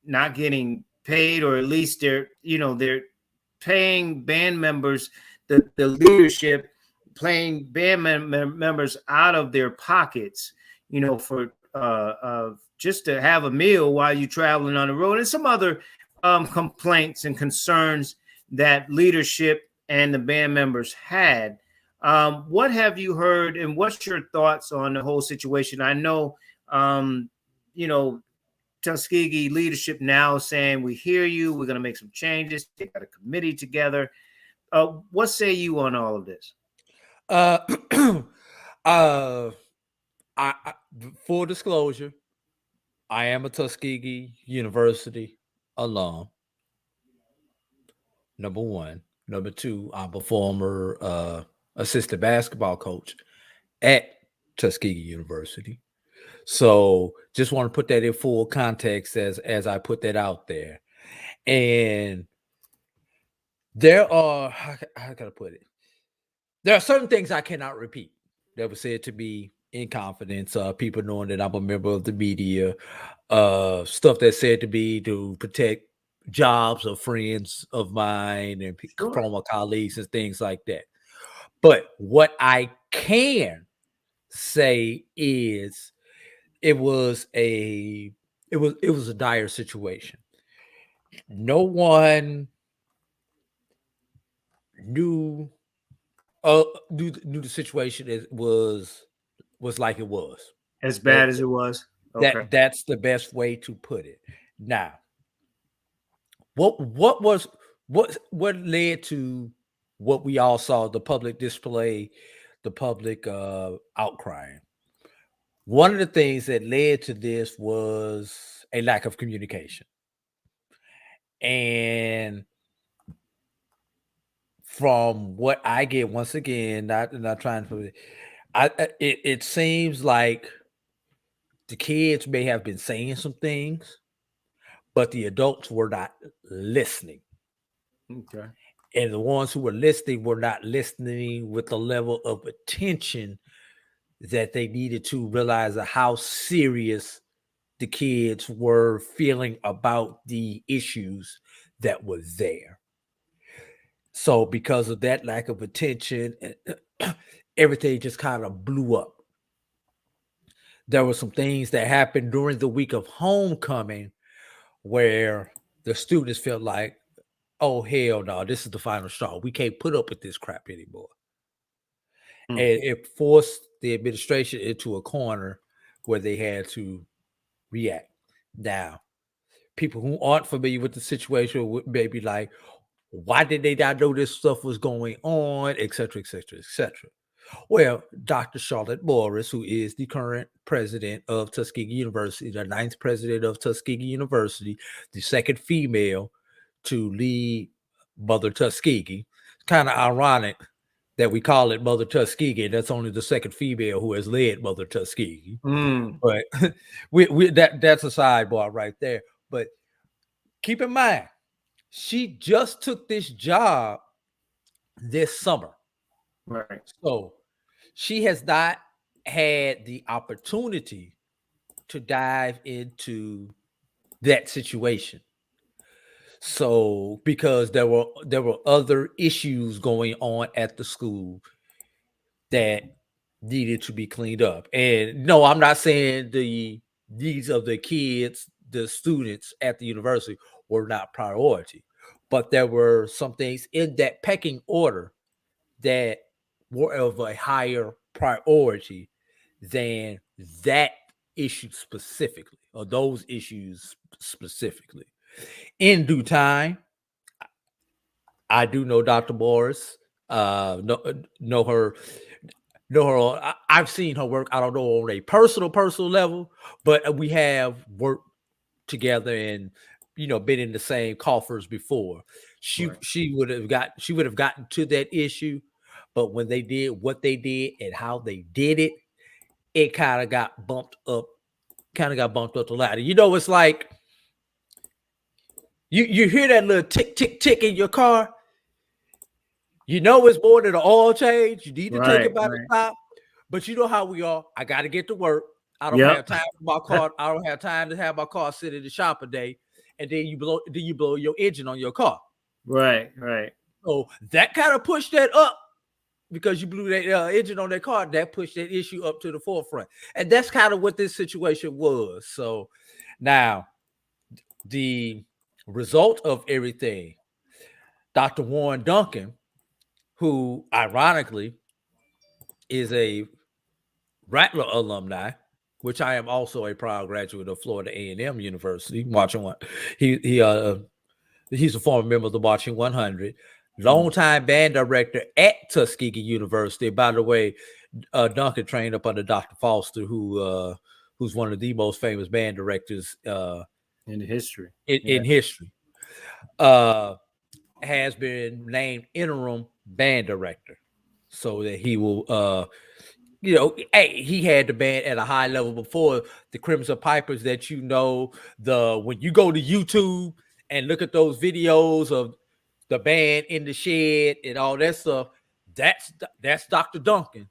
not getting paid, or at least they're paying band members, the leadership paying band members out of their pockets, for just to have a meal while you're traveling on the road, and some other complaints and concerns that leadership and the band members had. What have you heard, and what's your thoughts on the whole situation? I know, Tuskegee leadership now saying, we hear you, we're going to make some changes. They got a committee together. What say you on all of this? Full disclosure, I am a Tuskegee University alum. Number one. Number two, I'm a former assistant basketball coach at Tuskegee University. So just want to put that in full context as I put that out there. And there are, how can I put it? There are certain things I cannot repeat that were said to me in confidence, people knowing that I'm a member of the media, stuff that's said to be to protect jobs of friends of mine and former colleagues and things like that. But what I can say is it was a dire situation. No one knew the situation was like it was. As bad as it was. Okay. That's the best way to put it. Now, what led to what we all saw, the public display, the public outcrying? One of the things that led to this was a lack of communication. And from what I get, once again, not trying to, it seems like the kids may have been saying some things, but the adults were not listening. Okay. And the ones who were listening were not listening with the level of attention that they needed to realize how serious the kids were feeling about the issues that were there. So because of that lack of attention, everything just kind of blew up. There were some things that happened during the week of homecoming where the students felt like, oh, hell no, this is the final straw. We can't put up with this crap anymore. And it forced the administration into a corner where they had to react. Now, people who aren't familiar with the situation may be like, why did they not know this stuff was going on, et cetera, et cetera, et cetera. Well, Dr. Charlotte Morris, who is the current president of Tuskegee University, the 9th president of Tuskegee University, the second female to lead Mother Tuskegee. It's kind of ironic that we call it Mother Tuskegee. That's only the second female who has led Mother Tuskegee. But that's a sidebar right there. But keep in mind, she just took this job this summer. Right. So she has not had the opportunity to dive into that situation. So because there were other issues going on at the school that needed to be cleaned up. And no, I'm not saying the needs of the kids, the students at the university were not priority, but there were some things in that pecking order that were of a higher priority than that issue specifically, or those issues specifically. In due time, I do know Dr. Morris, know her. I've seen her work. I don't know on a personal level, but we have worked together and been in the same coffers before. She would have gotten to that issue, but when they did what they did and how they did it, it kind of got bumped up the ladder. It's like you hear that little tick tick tick in your car. It's more than an oil change. You need to take it by the top. But you know how we are. I got to get to work. I don't have time for my car. I don't have time to have my car sit in the shop a day. And then you blow your engine on your car. Right. So that kind of pushed that up because you blew that engine on that car. That pushed that issue up to the forefront. And that's kind of what this situation was. So now the result of everything, Dr. Warren Duncan, who ironically is a Rattler alumni, which I am also a proud graduate of Florida A&M University, Marching One. He's a former member of the Marching 100, longtime band director at Tuskegee University. By the way, Duncan trained up under Dr. Foster, who's one of the most famous band directors in history. In history. Has been named interim band director so that he will he had the band at a high level before the Crimson Pipers that when you go to YouTube and look at those videos of the band in the shed and all that stuff, that's Dr. Duncan.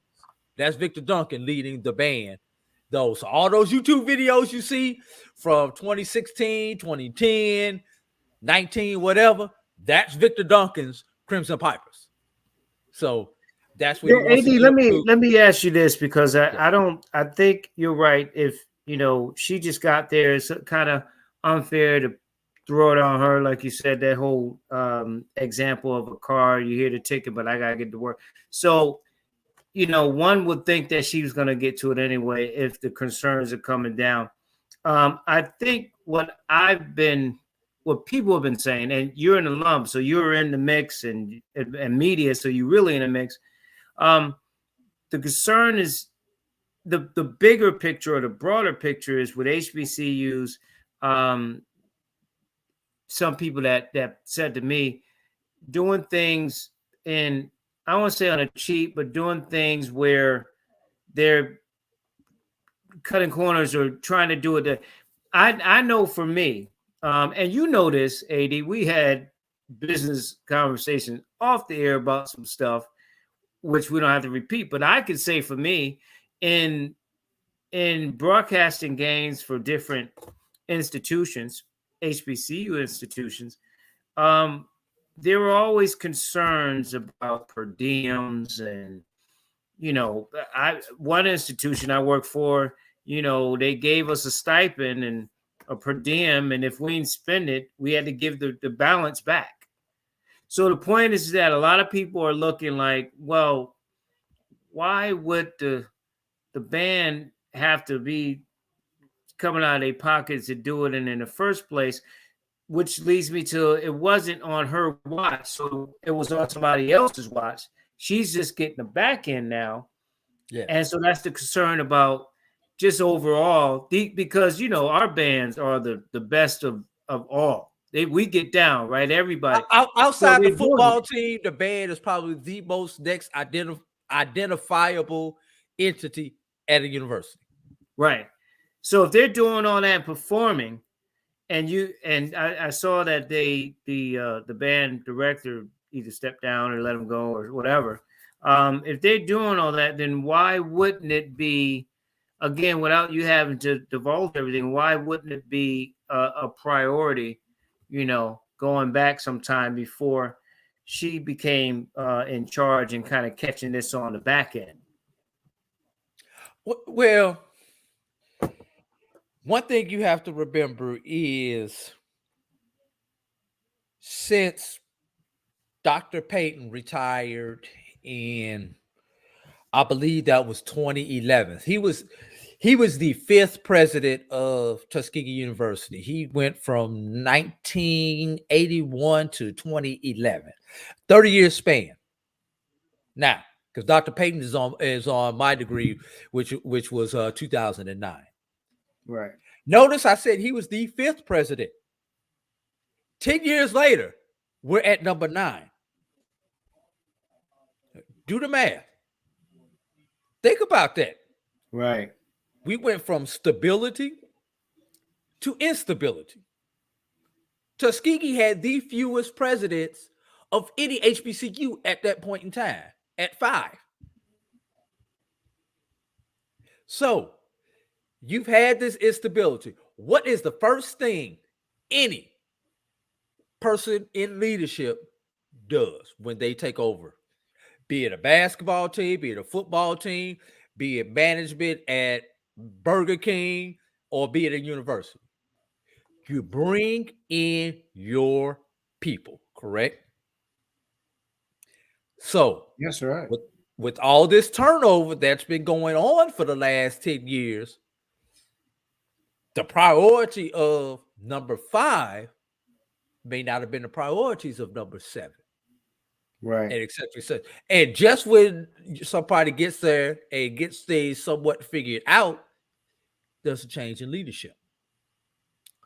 That's Victor Duncan leading the band. So all those YouTube videos you see from 2016, 2010, 19, whatever, that's Victor Duncan's Crimson Pipers. So that's what he wants AD, to do. let me ask you this, because Yeah. I think you're right. If she just got there, it's kind of unfair to throw it on her, like you said, that whole example of a car, you hear the ticket, but I gotta get to work. So one would think that she was going to get to it anyway if the concerns are coming down. I think what people have been saying, and you're an alum, so you're in the mix, and media, so you're really in the mix. The concern is the bigger picture, or the broader picture, is with HBCUs. Some people that said to me, doing things in, I won't say on a cheap, but doing things where they're cutting corners or trying to do it. I know for me, and this, AD, we had business conversations off the air about some stuff, which we don't have to repeat. But I could say for me, in broadcasting games for different institutions, HBCU institutions, there were always concerns about per diems, and one institution I worked for, they gave us a stipend and a per diem, and if we didn't spend it, we had to give the balance back. So the point is that a lot of people are looking like, well, why would the band have to be coming out of their pockets to do it in the first place? Which leads me to, it wasn't on her watch, so it was on somebody else's watch. She's just getting the back end now. Yeah. And so that's the concern about just overall, because, our bands are the best of all. We get down, right? Everybody. Outside the football team, the band is probably the most next identifiable entity at a university. Right. So if they're doing all that performing, and I saw that the band director either stepped down or let them go or whatever. If they're doing all that, then why wouldn't it be, again, without you having to divulge everything, why wouldn't it be a priority, going back some time before she became in charge and kind of catching this on the back end? Well, one thing you have to remember is, since Dr. Payton retired in, I believe that was 2011, he was the 5th president of Tuskegee University. He went from 1981 to 2011, 30-year span. Now, because Dr. Payton is on my degree, which was 2009. Right. Notice I said he was the 5th president. 10 years later, we're at number 9. Do the math. Think about that. Right. We went from stability to instability. Tuskegee had the fewest presidents of any HBCU at that point in time, at 5. So you've had this instability. What is the first thing any person in leadership does when they take over? Be it a basketball team, be it a football team, be it management at Burger King, or be it a university. You bring in your people, correct? So, yes, right. With all this turnover that's been going on for the last 10 years, the priority of number 5 may not have been the priorities of number 7. Right. And et cetera, et cetera. And just when somebody gets there and gets things somewhat figured out, there's a change in leadership.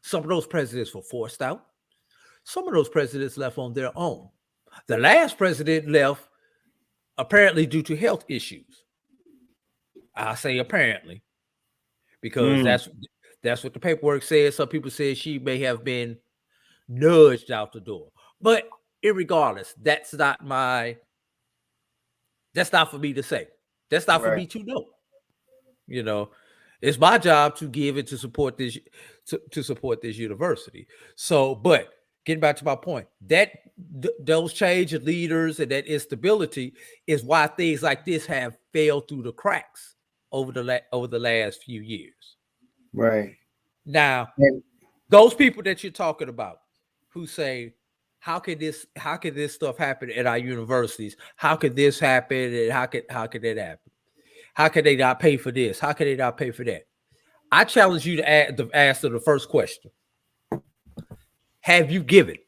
Some of those presidents were forced out. Some of those presidents left on their own. The last president left apparently due to health issues. I say apparently, because that's what the paperwork says. Some people say she may have been nudged out the door. But irregardless, that's not for me to say. That's not for Right. me to know. You know, it's my job to give it to support this to support this university. So, but getting back to my point, that those change of leaders and that instability is why things like this have failed through the cracks over the last few years. Right. Now, And those people that you're talking about who say, how could this stuff happen at our universities? How could this happen? And how could that happen? How could they not pay for this? How could they not pay for that? I challenge you to answer the first question. Have you given?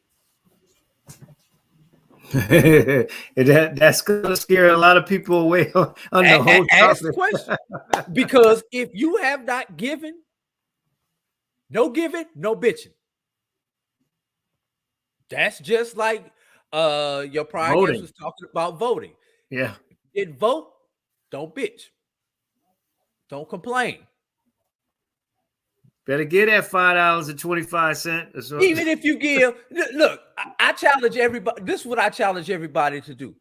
that's going to scare a lot of people away on the whole Ask the topic. question. Because if you have not given, no giving, no bitching. That's just like your prior guest was talking about voting. Yeah. If you didn't vote, don't bitch. Don't complain. Better get that $5.25. Even if you give, look, I challenge everybody. This is what I challenge everybody to do.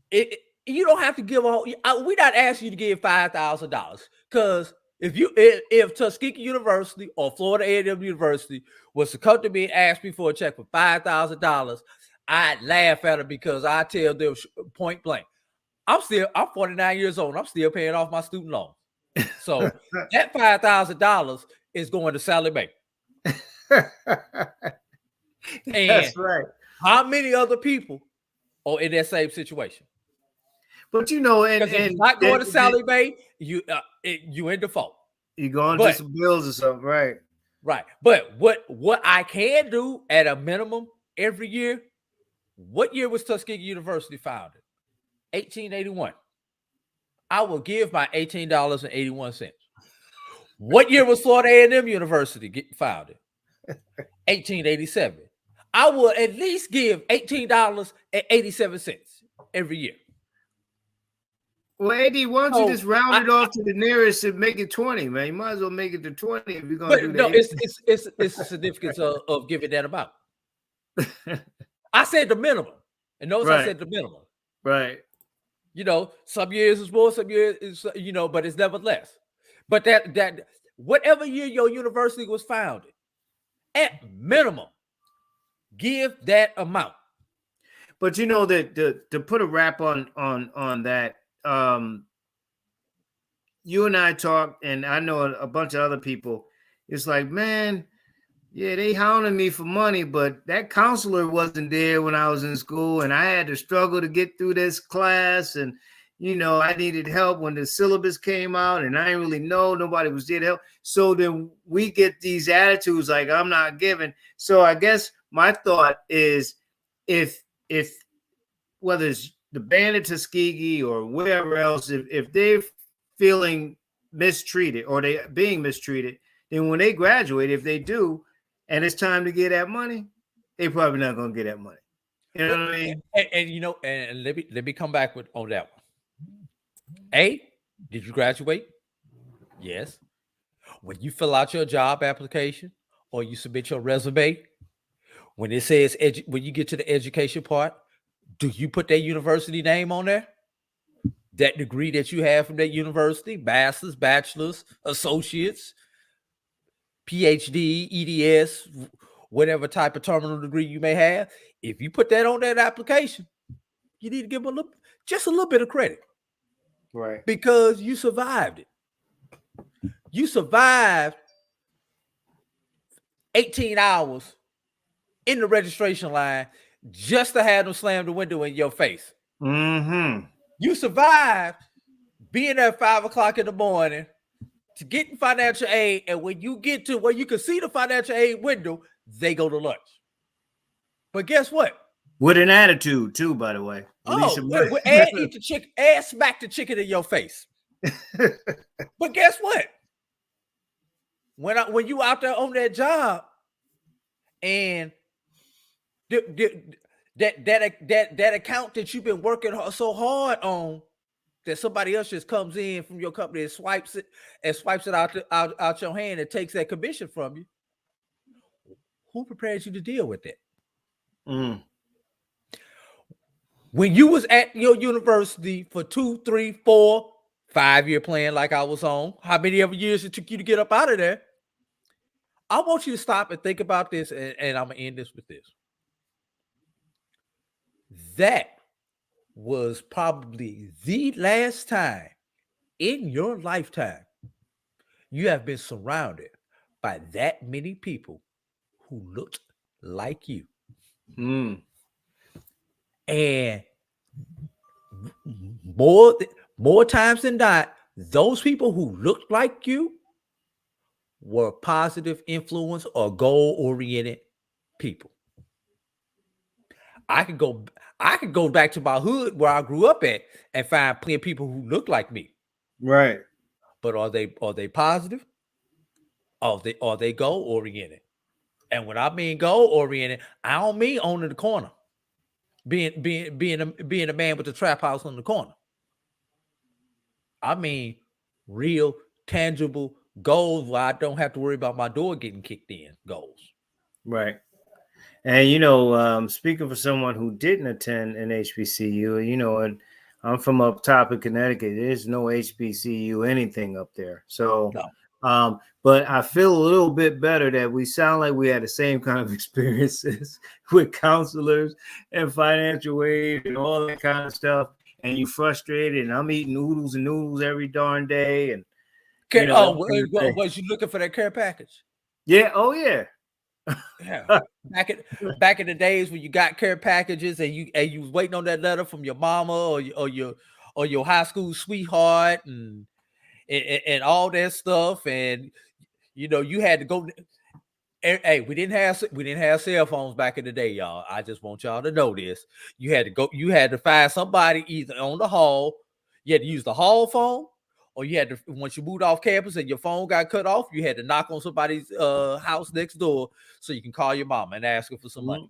You don't have to give we're not asking you to give $5,000 because if Tuskegee University or Florida A&M University was to come to me and ask me for a check for $5,000, I'd laugh at them because I tell them point blank, I'm 49 years old. I'm still paying off my student loan. So that $5,000 is going to Sally Mae. That's right. How many other people are in that same situation? But you know, and if it's not going to Sally Mae, you in default. You going to some bills or something, right? Right. But what I can do at a minimum every year, what year was Tuskegee University founded? 1881. I will give my $18.81. What year was Florida A&M University founded? 1887. I will at least give $18.87 every year. Well, AD, why don't you just round it off to the nearest and make it 20, man? You might as well make it to 20 if you're going to do that. No, it's the significance of giving that amount. I said the minimum. And notice I said the minimum. Right. You know, some years is more, some years is, but it's never less. But that whatever year your university was founded, at minimum, give that amount. But you know that to put a wrap on that, you and I talked, and I know a bunch of other people. It's like, man, yeah, they hounding me for money, but that counselor wasn't there when I was in school, and I had to struggle to get through this class, and I needed help when the syllabus came out, and I didn't really know, nobody was there to help. So then we get these attitudes like I'm not giving. So I guess my thought is, if whether it's the band at Tuskegee or wherever else, if they're feeling mistreated or they being mistreated, then when they graduate, if they do, and it's time to get that money, they probably not going to get that money. You know what I mean? And let me come back on that one. Did you graduate? Yes. When you fill out your job application or you submit your resume, when it says when you get to the education part, do you put that university name on there? That degree that you have from that university, master's, bachelor's, associates, PhD, EDS, whatever type of terminal degree you may have. If you put that on that application, you need to give them just a little bit of credit. Right. Because you survived it. You survived 18 hours in the registration line just to have them slam the window in your face. Mm-hmm. You survived being there at 5 o'clock in the morning to get financial aid, and when you get to where you can see the financial aid window, they go to lunch. But guess what? With an attitude, too, by the way. And eat the chicken, and smack the chicken in your face. But guess what? When you out there on that job, and that account that you've been working so hard on, that somebody else just comes in from your company and swipes it out your hand and takes that commission from you, who prepares you to deal with that? When you was at your university for 2, 3, 4, 5-year plan like I was on, how many ever years it took you to get up out of there? I want you to stop and think about this, and I'm going to end this with this. That was probably the last time in your lifetime you have been surrounded by that many people who looked like you. And more times than not, those people who looked like you were positive influence or goal-oriented people. I could go back to my hood where I grew up at and find plenty of people who look like me. Right. But are they positive? Are they goal-oriented? And when I mean goal-oriented, I don't mean owning the corner. Being a man with the trap house on the corner. I mean real, tangible goals where I don't have to worry about my door getting kicked in goals. Right. And, speaking for someone who didn't attend an HBCU, and I'm from up top of Connecticut, there's no HBCU anything up there. So, no. But I feel a little bit better that we sound like we had the same kind of experiences with counselors and financial aid and all that kind of stuff. And you frustrated, and I'm eating noodles and noodles every darn day. And was you looking for that care package? Yeah. Oh yeah. Yeah. Back in the days when you got care packages and you was waiting on that letter from your mama or your high school sweetheart and all that stuff, and you had to go. Hey, we didn't have cell phones back in the day, y'all. I just want y'all to know this. You had to find somebody either on the hall. You had to use the hall phone, or you had to, once you moved off campus and your phone got cut off, you had to knock on somebody's house next door so you can call your mom and ask her for some money.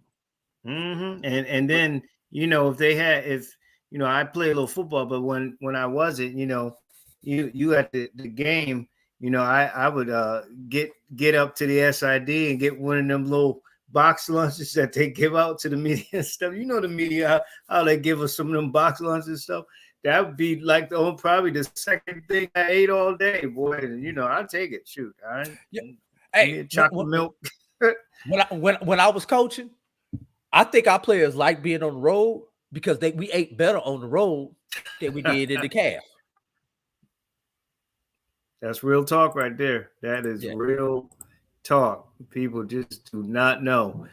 Mm-hmm. And then I play a little football, but when I wasn't, you at the game. I would get up to the SID and get one of them little box lunches that they give out to the media and stuff. The media, how they give us some of them box lunches and stuff. That would be like probably the second thing I ate all day, boy. And I take it. Shoot, all right. Yeah. Hey, chocolate milk. when I was coaching, I think our players like being on the road because we ate better on the road than we did in the calf. That's real talk right there. That is real talk. People just do not know.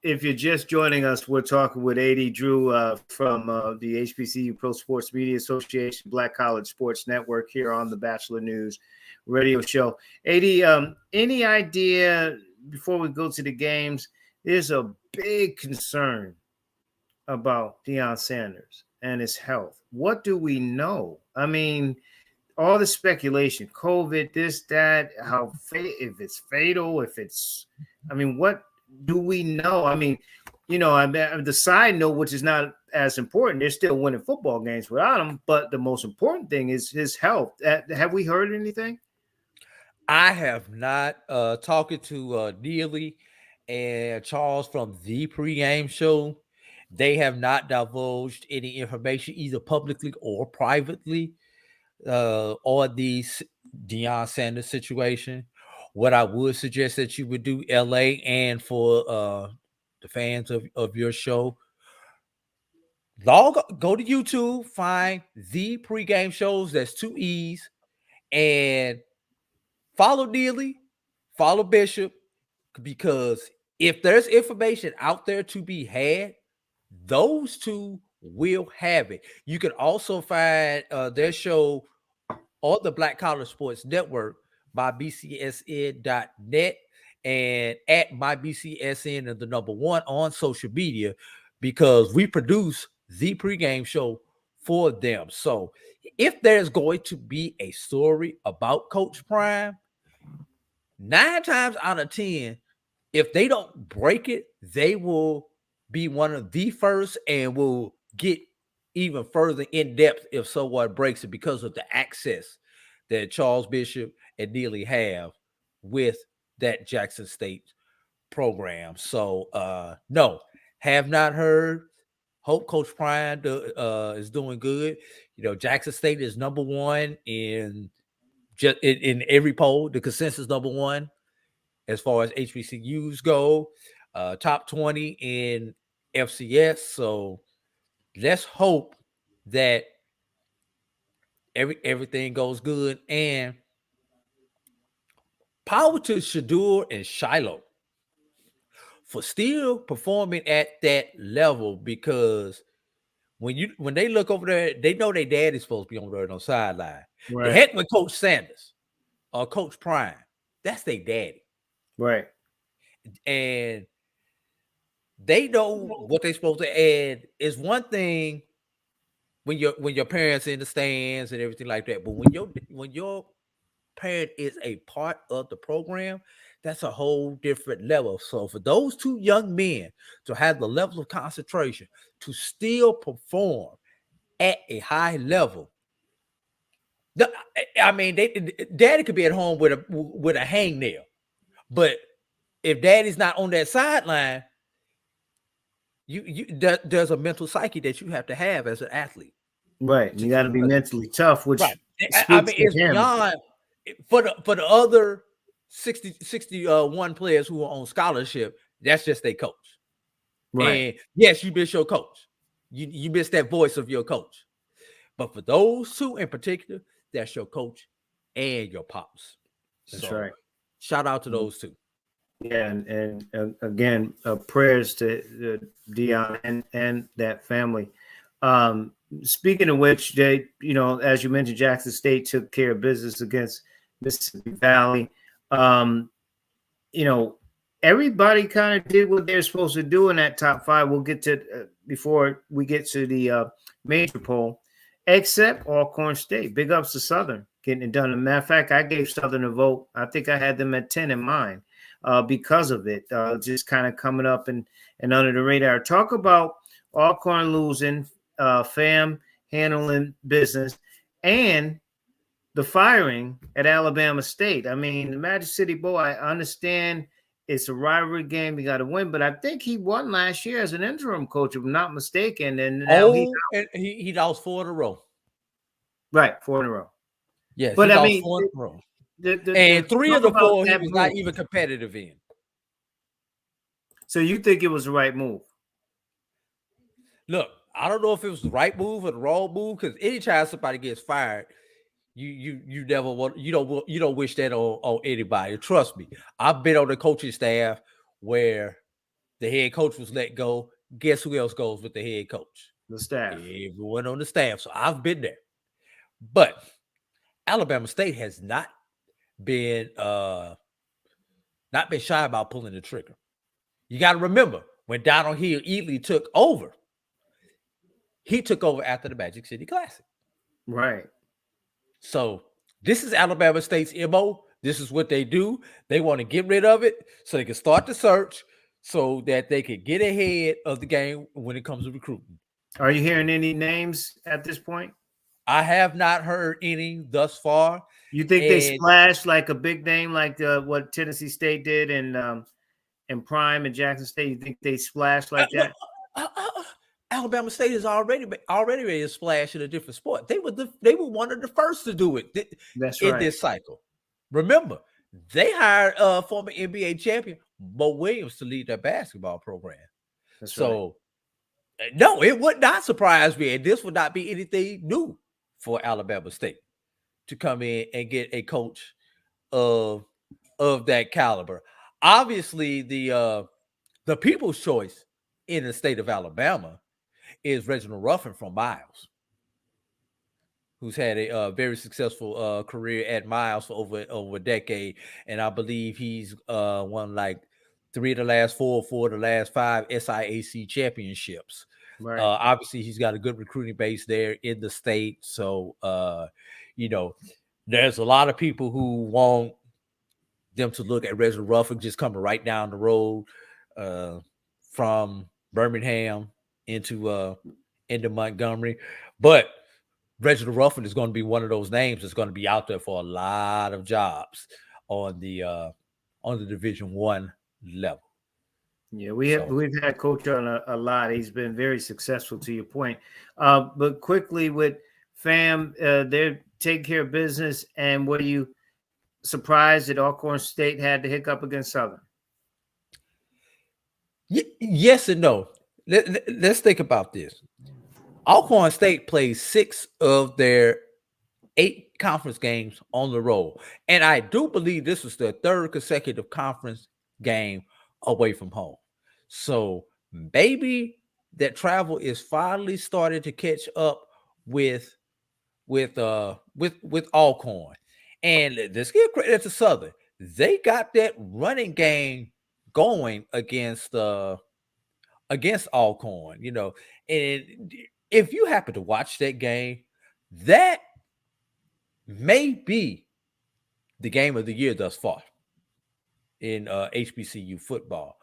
If you're just joining us, we're talking with AD Drew from the HBCU Pro Sports Media Association Black College Sports Network here on the Batchelor News radio show. AD, any idea, before we go to the games, there's a big concern about Deion Sanders and his health. What do we know? I mean, all the speculation, COVID, this, that, if it's fatal, what do we know? I mean, the side note, which is not as important, they're still winning football games without him. But the most important thing is his health. Have we heard anything? I have not. Talking to Neely and Charles from the pregame show, they have not divulged any information either publicly or privately on the Deion Sanders situation. What I would suggest that you would do, LA, and for the fans of your show, go to YouTube, find the pregame shows. That's 2 E's, and follow Neely, follow Bishop, because if there's information out there to be had, those two will have it. You can also find their show on the Black College Sports Network by bcsn.net and at mybcsn and the number 1 on social media, because we produce the pregame show for them. So if there's going to be a story about Coach Prime, 9 times out of 10, if they don't break it, they will be one of the first and will get even further in depth if someone breaks it, because of the access that Charles Bishop and Neely have with that Jackson State program. So no, have not heard. Hope Coach Prime is doing good. You know, Jackson State is number one in every poll. The consensus number one as far as HBCUs go. Top 20 in FCS. So let's hope that everything goes good. And power to Shadur and Shiloh for still performing at that level, because when they look over there, they know their dad is supposed to be on the sideline. Right. The heck with Coach Sanders or Coach Prime, that's their daddy. Right. And they know what they're supposed to add. Is one thing when your parents in the stands and everything like that, but when your parent is a part of the program, that's a whole different level. So for those two young men to have the level of concentration to still perform at a high level, I mean, daddy could be at home with a hangnail, but if daddy's not on that sideline, there's a mental psyche that you have to have as an athlete. Right. You got to be mentally tough, which right. I mean, it's beyond for the other 61 players who are on scholarship. That's just their coach. Right. And yes, you miss your coach. You miss that voice of your coach. But for those two in particular, that's your coach and your pops. That's right. Shout out to those two. Yeah, and again, prayers to Dion and that family. Speaking of which, they, as you mentioned, Jackson State took care of business against Mississippi Valley. Everybody kind of did what they're supposed to do in that top five. We'll get to before we get to the major poll, except Alcorn State. Big ups to Southern getting it done. As a matter of fact, I gave Southern a vote. I think I had them at 10 in mine. Because of it, just kind of coming up and under the radar. Talk about Alcorn losing, FAM handling business, and the firing at Alabama State. I mean, the Magic City Bowl, I understand it's a rivalry game. You got to win, but I think he won last year as an interim coach, if I'm not mistaken. And now he lost 4 in a row. Right, 4 in a row. Yes, but I mean, 4 in a row. And 3 of the 4 he was not even competitive in. So you think it was the right move? Look, I don't know if it was the right move or the wrong move, because anytime somebody gets fired, you never want, you don't wish that on anybody. Trust me, I've been on the coaching staff where the head coach was let go. Guess who else goes with the head coach? The staff. Everyone on the staff. So I've been there. But Alabama State has not been shy about pulling the trigger. You got to remember, when Donald Hill Ely took over, he took over after the Magic City Classic. Right. So this is Alabama State's MO. This is what they do. They want to get rid of it so they can start the search so that they can get ahead of the game when it comes to recruiting. Are you hearing any names at this point? I have not heard any thus far. You think they splashed like a big name, like what Tennessee State did and Prime and Jackson State? You think they splashed like that? Alabama State is already ready to splash in a different sport. They were one of the first to do it. That's in right. This cycle. Remember, they hired former NBA champion Mo Williams to lead their basketball program. That's so, right. No, it would not surprise me, and this would not be anything new for Alabama State to come in and get a coach of that caliber. Obviously, the people's choice in the state of Alabama is Reginald Ruffin from Miles, who's had a very successful career at Miles for over a decade, and I believe he's won like 3 of the last 4 of the last 5 SIAC championships. Right. Obviously, he's got a good recruiting base there in the state. So, there's a lot of people who want them to look at Reginald Ruffin just coming right down the road from Birmingham into Montgomery. But Reginald Ruffin is going to be one of those names that's going to be out there for a lot of jobs on the Division I level. Yeah, we've had Coach on a lot. He's been very successful, to your point. But quickly with FAM, they're taking care of business. And were you surprised that Alcorn State had the hiccup against Southern? Yes and no. Let's think about this. Alcorn State plays 6 of their 8 conference games on the road. And I do believe this was their 3rd consecutive conference game away from home. So maybe that travel is finally starting to catch up with Alcorn. And let's give credit to Southern. They got that running game going against Alcorn, you know. And if you happen to watch that game, that may be the game of the year thus far in HBCU football.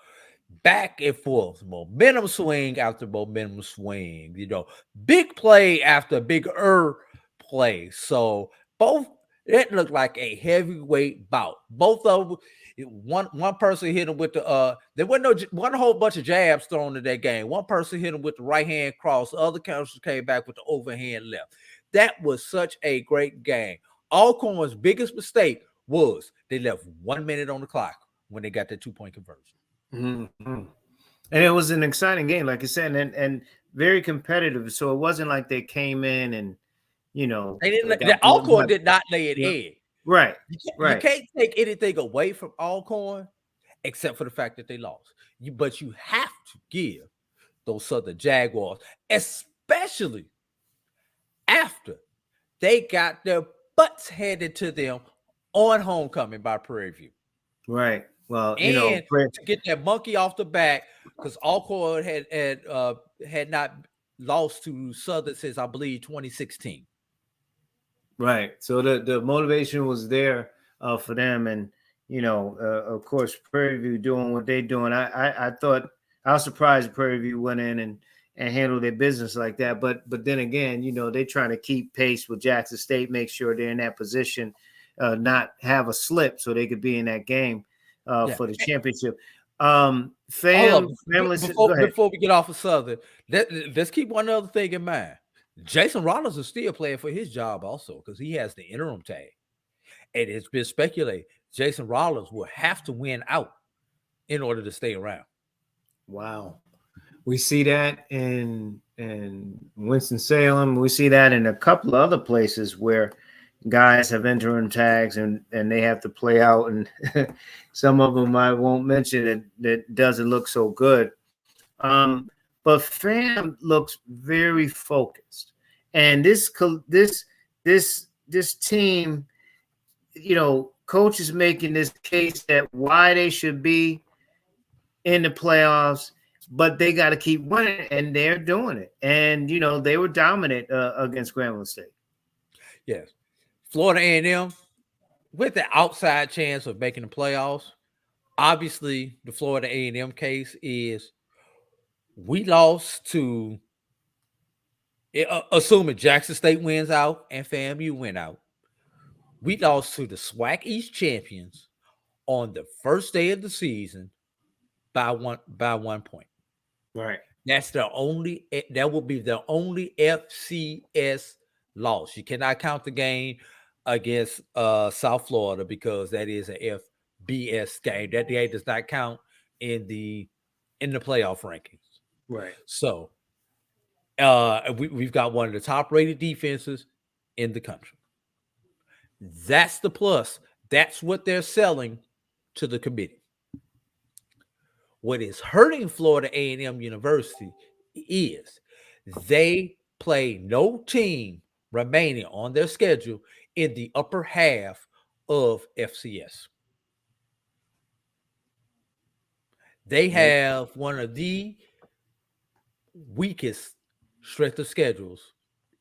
Back and forth, momentum swing after momentum swing, you know, big play after bigger play. So both, it looked like a heavyweight bout. Both of them, one person hit him with the there wasn't a whole bunch of jabs thrown in that game. One person hit him with the right hand cross, the other counter came back with the overhand left. That was such a great game. Alcorn's biggest mistake was they left 1 minute on the clock when they got that 2-point conversion. Mm-hmm. And it was an exciting game, like I said, and very competitive. So it wasn't like they came in and, you know, they didn't. Alcorn did not lay an egg. Right. You can't take anything away from Alcorn except for the fact that they lost. But you have to give those Southern Jaguars, especially after they got their butts handed to them on homecoming by Prairie View. Right. Well, and you know, to get that monkey off the back, because Alcorn had not lost to Southern since, I believe, 2016. Right. So the motivation was there for them, and you know, of course, Prairie View doing what they're doing. I thought, I was surprised Prairie View went in and handled their business like that. But then again, you know, they're trying to keep pace with Jackson State, make sure they're in that position, not have a slip, so they could be in that game. For the championship. Before we get off of Southern, let's keep one other thing in mind. Jason Rollins is still playing for his job also because he has the interim tag. And it's been speculated Jason Rollins will have to win out in order to stay around. Wow. We see that in Winston-Salem. We see that in a couple of other places where guys have interim tags and they have to play out, and some of them I won't mention it, that doesn't look so good. But FAM looks very focused, and this team, you know, coach is making this case that why they should be in the playoffs, but they got to keep winning, and they're doing it. And you know, they were dominant against Grambling State. Yes. Florida A&M, with the outside chance of making the playoffs, obviously the Florida A&M case is we lost to, assuming Jackson State wins out and FAMU win out, we lost to the SWAC East champions on the first day of the season by one point. Right. That will be the only FCS loss. You cannot count the game against South Florida because that is an FBS game. That game does not count in the playoff rankings. Right. So we've got one of the top rated defenses in the country. That's the plus. That's what they're selling to the committee. What is hurting Florida A&M University is they play no team remaining on their schedule in the upper half of FCS. They have one of the weakest strength of schedules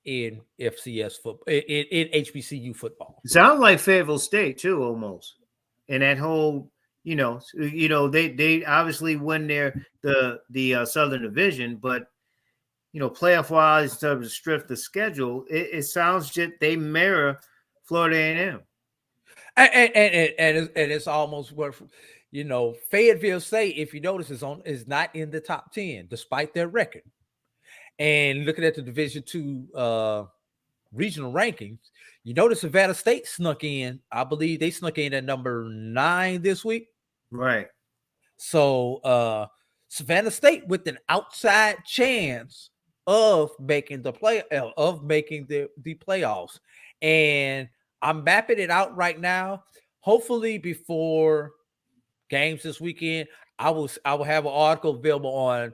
in FCS football, in HBCU football. Sounds like Fayetteville State too, almost. And that whole, you know, they obviously win the Southern Division, but you know, playoff wise, in terms of strength of schedule, it sounds that they mirror Florida A&M. And it's almost worth, Fayetteville State, if you notice, is not in the top 10 despite their record. And looking at the Division II regional rankings, you notice Savannah State snuck in. I believe they snuck in at number 9 this week. Right. So Savannah State with an outside chance of making the playoffs. And I'm mapping it out right now. Hopefully before games this weekend, I will have an article available on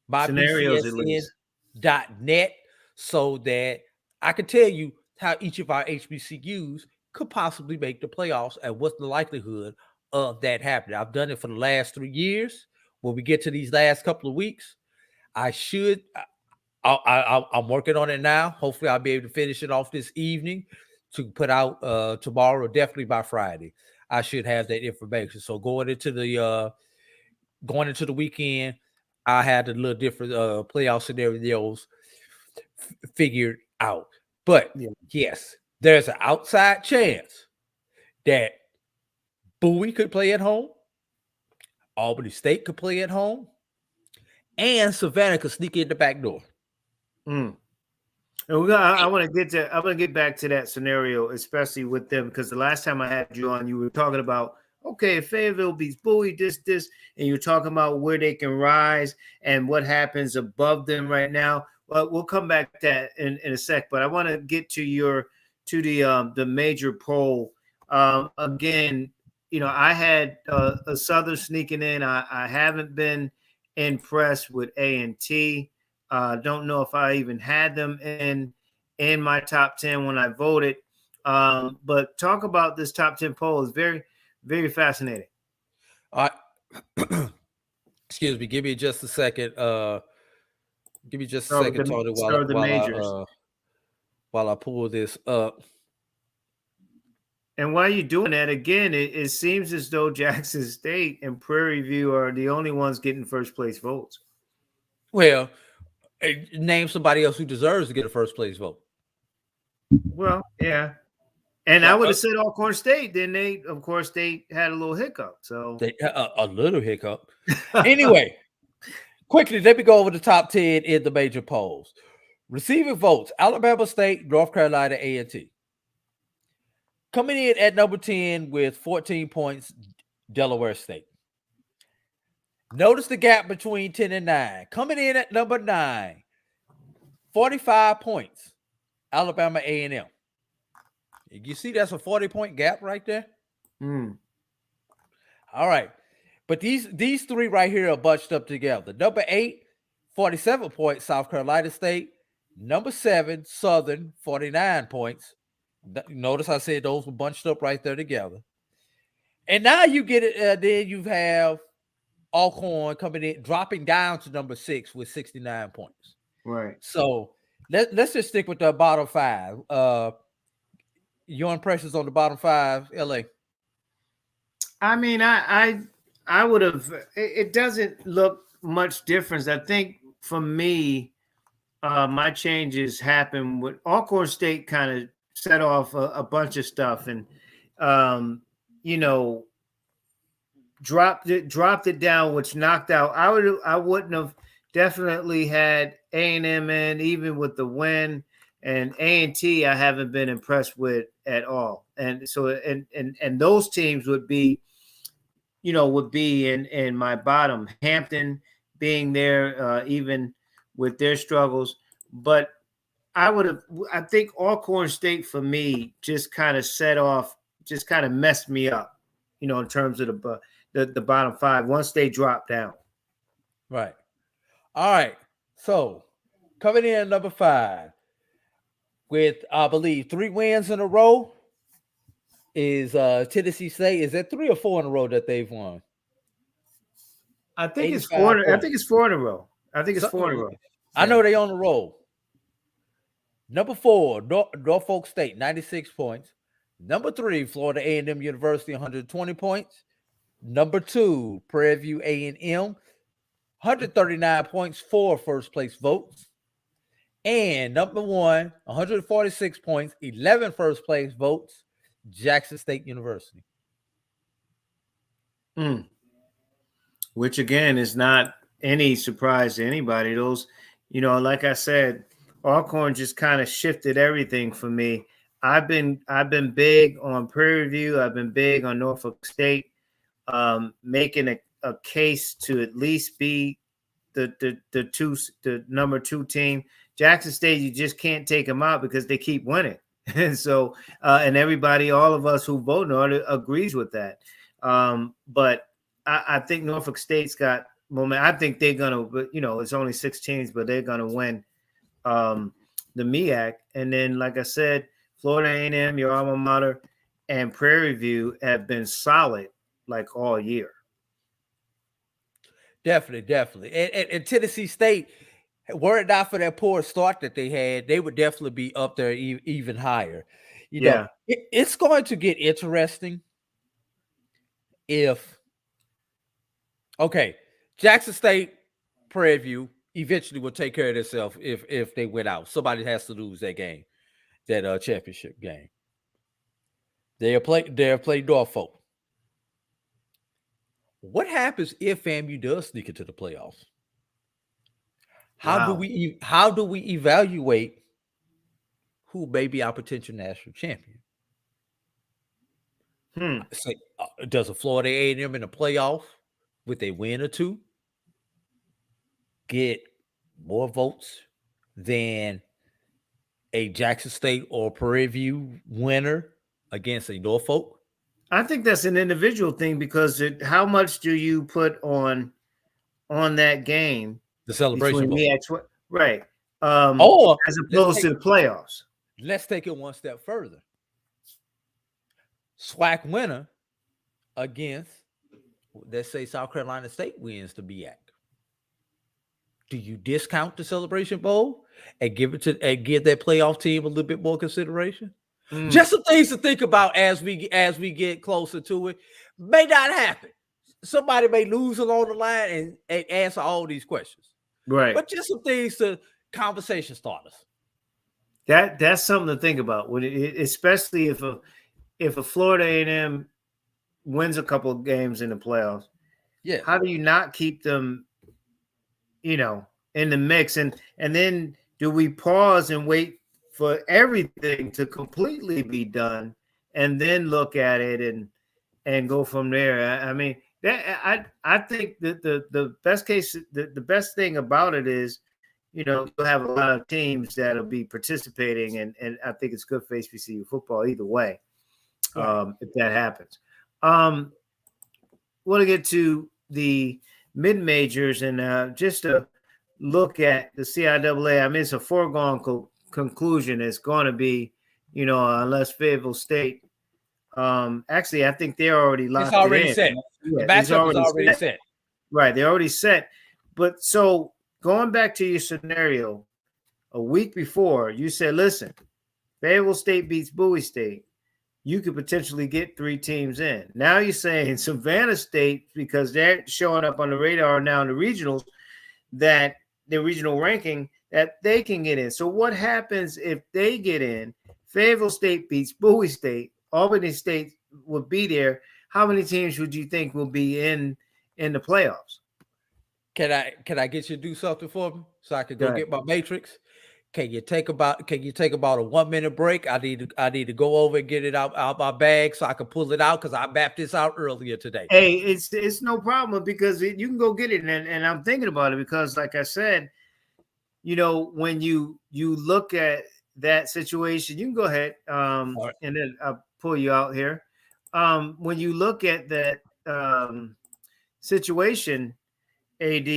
mybcsn.net so that I can tell you how each of our HBCUs could possibly make the playoffs and what's the likelihood of that happening. I've done it for the last 3 years. When we get to these last couple of weeks, I'm working on it now. Hopefully I'll be able to finish it off this evening to put out tomorrow, definitely by Friday. I should have that information. So going into the weekend, I had a little different playoff scenarios figured out. But yes, there's an outside chance that Bowie could play at home, Albany State could play at home, and Savannah could sneak in the back door. And I want to get back to that scenario, especially with them, because the last time I had you on, you were talking about, okay, if Fayetteville beats Bowie, this, and you're talking about where they can rise and what happens above them right now. Well, we'll come back to that in a sec, but I want to get to the major poll. Again, I had a Southern sneaking in. I haven't been impressed with A&T. Don't know if I even had them in my top 10 when I voted. But talk about this top 10 poll is very, very fascinating. Excuse me. Give me just a second. Give me just a second, Tony, while I pull this up. And while you're doing that, again, it seems as though Jackson State and Prairie View are the only ones getting first place votes. Well, name somebody else who deserves to get a first place vote. Well, yeah. And I would have said Alcorn State. Then they had a little hiccup. So a little hiccup. Anyway, quickly, let me go over the top 10 in the major polls. Receiving votes: Alabama State, North Carolina A&T. Coming in at number 10 with 14 points, Delaware State. Notice the gap between 10 and 9. Coming in at number 9, 45 points, Alabama A&M. You see that's a 40-point gap right there? All right. But these three right here are bunched up together. Number 8, 47 points, South Carolina State. Number 7, Southern, 49 points. Notice I said those were bunched up right there together. And now you get it. Then you have Alcorn coming in, dropping down to number 6 with 69 points. Right. So let's just stick with the bottom 5. Your impressions on the bottom 5, LA? I mean, I would have. It doesn't look much difference. I think for me, my changes happened with Alcorn State kind of set off a bunch of stuff and dropped it down, which knocked out. I wouldn't have definitely had A&M in, even with the win, and A&T I haven't been impressed with at all. And so and those teams would be in my bottom. Hampton being there, even with their struggles, but I think Alcorn State for me just kind of messed me up, in terms of the bottom 5 once they dropped down. Right. All right. So coming in at number 5 with, I believe, 3 wins in a row is Tennessee State. Is that 3 or 4 in a row that they've won? I think it's 4. I think it's 4 in a row. I know they on the roll. Number 4, Norfolk State, 96 points. Number 3, Florida A&M University, 120 points. Number 2, Prairie View A&M, 139 points, 4 first place votes. And number 1, 146 points, 11 first place votes, Jackson State University. Mm. Which again is not any surprise to anybody. Those, like I said, Alcorn just kind of shifted everything for me. I've been big on Prairie View. I've been big on Norfolk State, making a case to at least be the number two team. Jackson State, you just can't take them out because they keep winning. And so, and everybody, all of us who vote on it agrees with that. But I think Norfolk State's got moment. I think they're gonna, it's only 6 teams, but they're gonna win the MEAC. And then, like I said, Florida A&M, your alma mater, and Prairie View have been solid like all year. Definitely. And Tennessee State, were it not for that poor start that they had, they would definitely be up there even higher. It's going to get interesting if, Jackson State, Prairie View eventually will take care of themselves if they win out. Somebody has to lose that game, that championship game. They'll play Norfolk. What happens if FAMU does sneak into the playoffs? How do we evaluate who may be our potential national champion? Say, does a Florida A&M in the playoff with a win or two get more votes than a Jackson State or Prairie View winner against a Norfolk? I think that's an individual thing because how much do you put on that game? The Celebration Bowl. Right. Or as opposed to the playoffs. Let's take it one step further. SWAC winner against, let's say, South Carolina State wins the MEAC. Do you discount the Celebration Bowl and give that playoff team a little bit more consideration? Just some things to think about as we get closer to it. May not happen. Somebody may lose along the line and answer all these questions. Right. But just some things to conversation starters. That's something to think about. Especially if a Florida A&M wins a couple of games in the playoffs. Yeah. How do you not keep them, in the mix? And then do we pause and wait for everything to completely be done and then look at it and go from there? I mean, I think that the best case, the best thing about it is, you'll have a lot of teams that'll be participating, and I think it's good for HBCU football either way, if that happens. Want to get to the mid-majors and just to look at the CIAA. I mean, it's a foregone conclusion. It's going to be, unless Fayetteville State. Actually, I think they're already locked. It's already set. Yeah, the matchup is already set. Right, they're already set. But so going back to your scenario, a week before, you said, listen, Fayetteville State beats Bowie State. You could potentially get 3 teams in. Now you're saying Savannah State, because they're showing up on the radar now in the regionals, that the regional ranking, that they can get in. So what happens if they get in? Fayetteville State beats Bowie State. Albany State would be there. How many teams would you think will be in the playoffs? Can I get you to do something for me so I can go get my matrix? Can you take about a 1-minute break? I need to go over and get it out my bag so I can pull it out because I mapped this out earlier today. Hey, it's no problem because you can go get it, and I'm thinking about it because, like I said, when you look at that situation, you can go ahead right. And then I'll pull you out here. When you look at that situation, AD,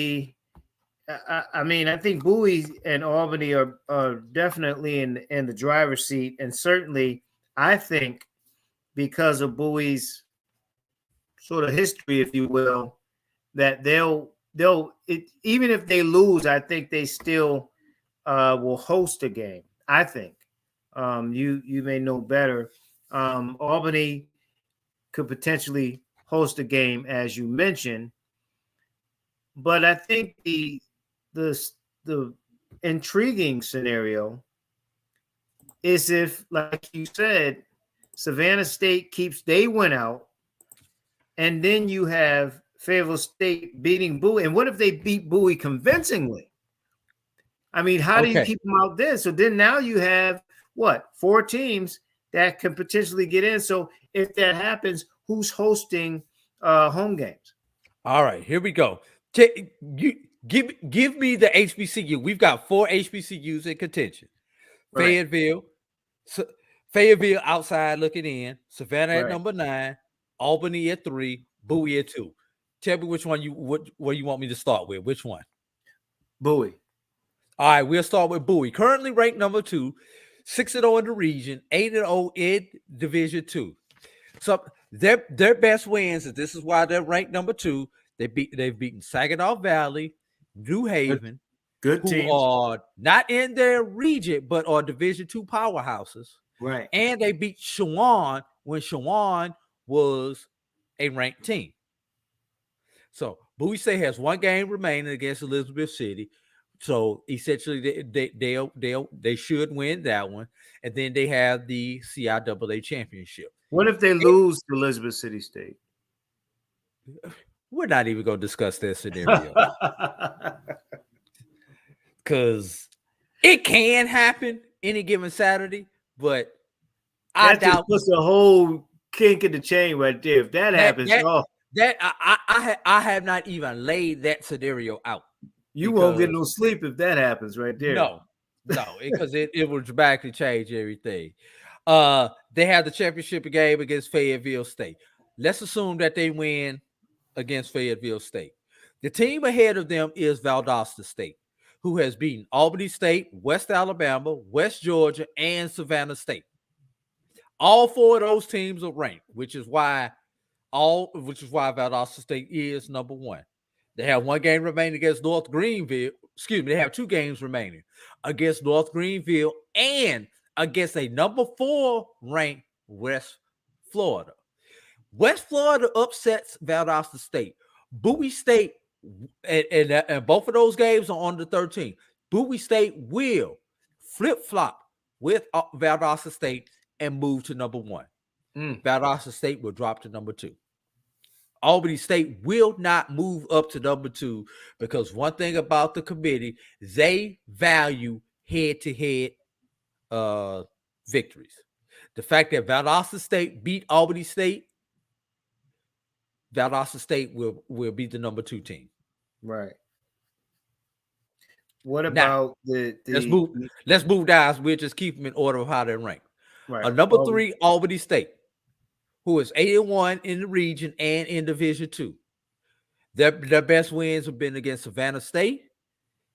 I mean, I think Bowie and Albany are definitely in the driver's seat, and certainly, I think because of Bowie's sort of history, if you will, that they'll even if they lose, I think they still will host a game. I think you may know better. Albany could potentially host a game, as you mentioned, but I think the intriguing scenario is if, like you said, Savannah State they win out and then you have Fayetteville State beating Bowie. And what if they beat Bowie convincingly? I mean, how do you keep them out there? So then now you have what, 4 teams that can potentially get in. So if that happens, who's hosting home games? All right, here we go. Give me the HBCU. We've got 4 HBCUs in contention. Right. Fayetteville outside looking in, Savannah at Right. number 9, Albany at 3, Bowie at 2. Tell me which one you want me to start with. Which one? Bowie. All right, we'll start with Bowie. Currently ranked number 2, 6-0 in the region, 8-0 in Division 2. So their best wins, and this is why they're ranked number 2. They've beaten Saginaw Valley, New Haven, good who teams. are not in their region but are Division 2 powerhouses. Right. And they beat Shawan when Shawan was a ranked team. So Bowie State has 1 game remaining against Elizabeth City. So essentially, they should win that one, and then they have the CIAA championship. What if they lose to Elizabeth City State? We're not even going to discuss that scenario because it can happen any given Saturday, but I that just puts a whole kink in the chain right there. If that happens, I have not even laid that scenario out. You won't get no sleep if that happens right there. No, because it will dramatically change everything. They have the championship game against Fayetteville State. Let's assume that they win against Fayetteville State. The team ahead of them is Valdosta State, who has beaten Albany State, West Alabama, West Georgia, and Savannah State. All 4 of those teams are ranked, which is why Valdosta State is number 1. They have 1 game remaining against North Greenville. Excuse me, they have 2 games remaining against North Greenville and against a number 4 ranked West Florida. West Florida upsets Valdosta State. Bowie State, and both of those games are on the 13th. Bowie State will flip-flop with Valdosta State and move to number 1. Valdosta State will drop to number 2. Albany State will not move up to number 2 because one thing about the committee, they value head-to-head victories. The fact that Valdosta State beat Albany State, Valdosta State will be the number 2 team. Right. What about now, let's move down. We'll just keep them in order of how they're ranked. Right. Number 3, Albany State, who is 8-1 in the region and in Division 2. Their best wins have been against Savannah State,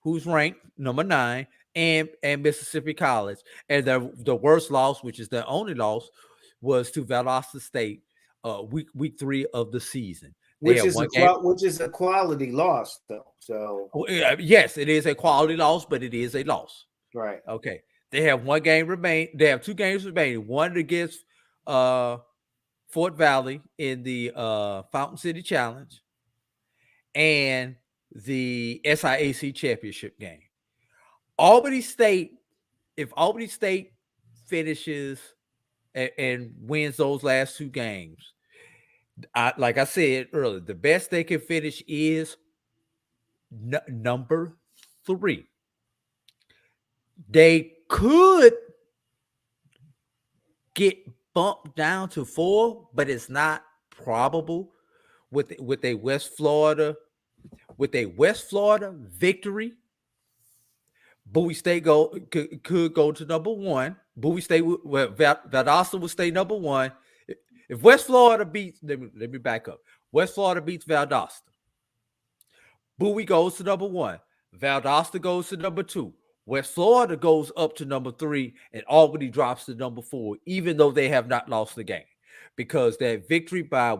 who's ranked number 9, and Mississippi College. And the worst loss, which is their only loss, was to Valdosta State week 3 of the season. Which is a quality loss, though. So yes, it is a quality loss, but it is a loss. Right. Okay. They have 1 game remaining. They have 2 games remaining. One against Fort Valley in the Fountain City Challenge and the SIAC championship game. Albany State, if Albany State finishes and wins those last 2 games, like I said earlier, the best they can finish is number 3. They could get bumped down to 4, but it's not probable with a West Florida victory. Bowie State could go to number 1. Bowie State, Valdosta will stay number 1. If West Florida beats, let me back up. West Florida beats Valdosta. Bowie goes to number 1. Valdosta goes to number 2. West Florida goes up to number 3, and Albany drops to number 4, even though they have not lost the game, because that victory by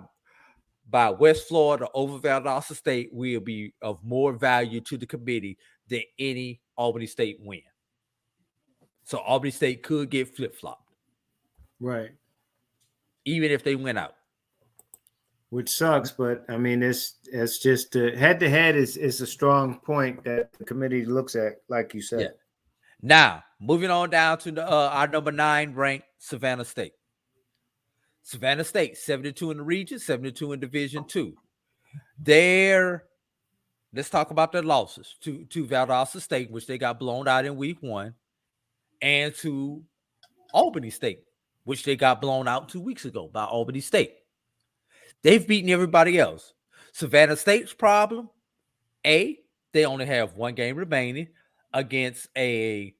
West Florida over Valdosta State will be of more value to the committee than any Albany State win. So Albany State could get flip-flopped. Right. Even if they win out. Which sucks, but I mean, it's just head-to-head is a strong point that the committee looks at, like you said. Yeah. Now, moving on down to our number 9 ranked Savannah State. Savannah State, 72 in the region, 72 in Division II. Let's talk about their losses to Valdosta State, which they got blown out in week 1, and to Albany State, which they got blown out 2 weeks ago by Albany State. They've beaten everybody else. Savannah State's problem, they only have 1 game remaining against a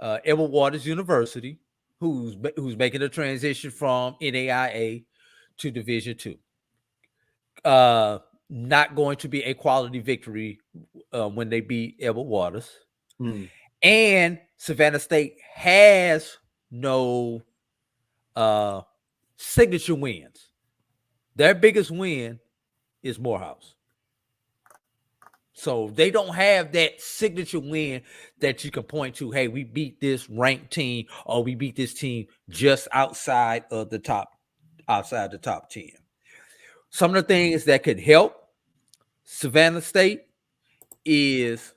Edward Waters University, who's making a transition from NAIA to Division II. Not going to be a quality victory when they beat Edward Waters. And Savannah State has no signature wins. Their biggest win is Morehouse. So they don't have that signature win that you can point to. Hey, we beat this ranked team, or we beat this team just outside the top 10. Some of the things that could help Savannah State is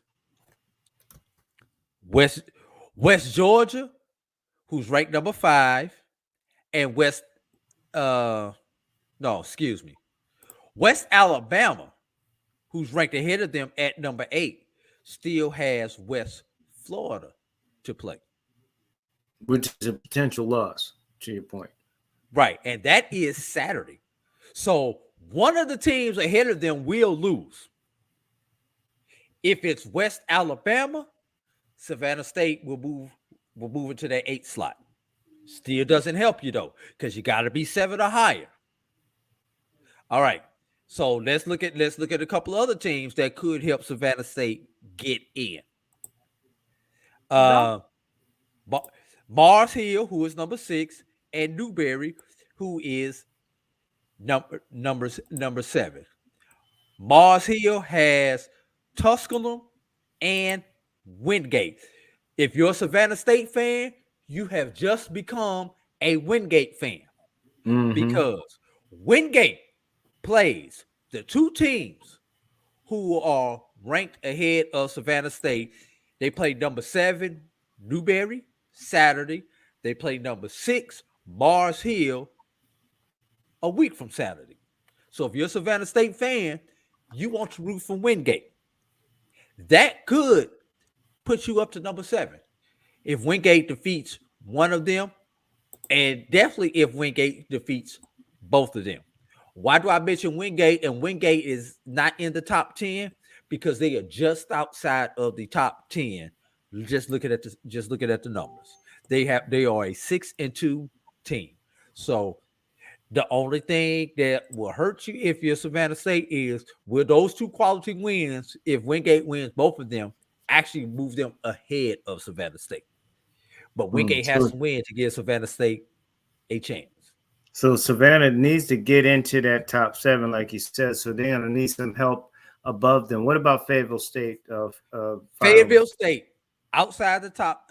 West Georgia, who's ranked number 5, and West Alabama, who's ranked ahead of them at number 8, still has West Florida to play. Which is a potential loss, to your point. Right, and that is Saturday. So one of the teams ahead of them will lose. If it's West Alabama, Savannah State will move into that 8th slot. Still doesn't help you though, because you got to be 7 or higher. All right. So let's look at a couple other teams that could help Savannah State get in. Mars Hill, who is number 6, and Newberry, who is number 7. Mars Hill has Tusculum and Wingate. If you're a Savannah State fan, you have just become a Wingate fan, because Wingate plays the 2 teams who are ranked ahead of Savannah State. They play number 7, Newberry, Saturday. They play number 6, Mars Hill, a week from Saturday. So if you're a Savannah State fan, you want to root for Wingate. That could put you up to number 7 if Wingate defeats one of them, and definitely if Wingate defeats both of them. Why do I mention Wingate? And Wingate is not in the top 10 because they are just outside of the top 10. Just looking at the numbers. They are a 6-2 team. So the only thing that will hurt you if you're Savannah State is, will those 2 quality wins, if Wingate wins both of them, actually move them ahead of Savannah State. But Wingate has to win to give Savannah State a chance. So Savannah needs to get into that top 7, like you said. So they're going to need some help above them. What about Fayetteville State? Fayetteville State, outside the top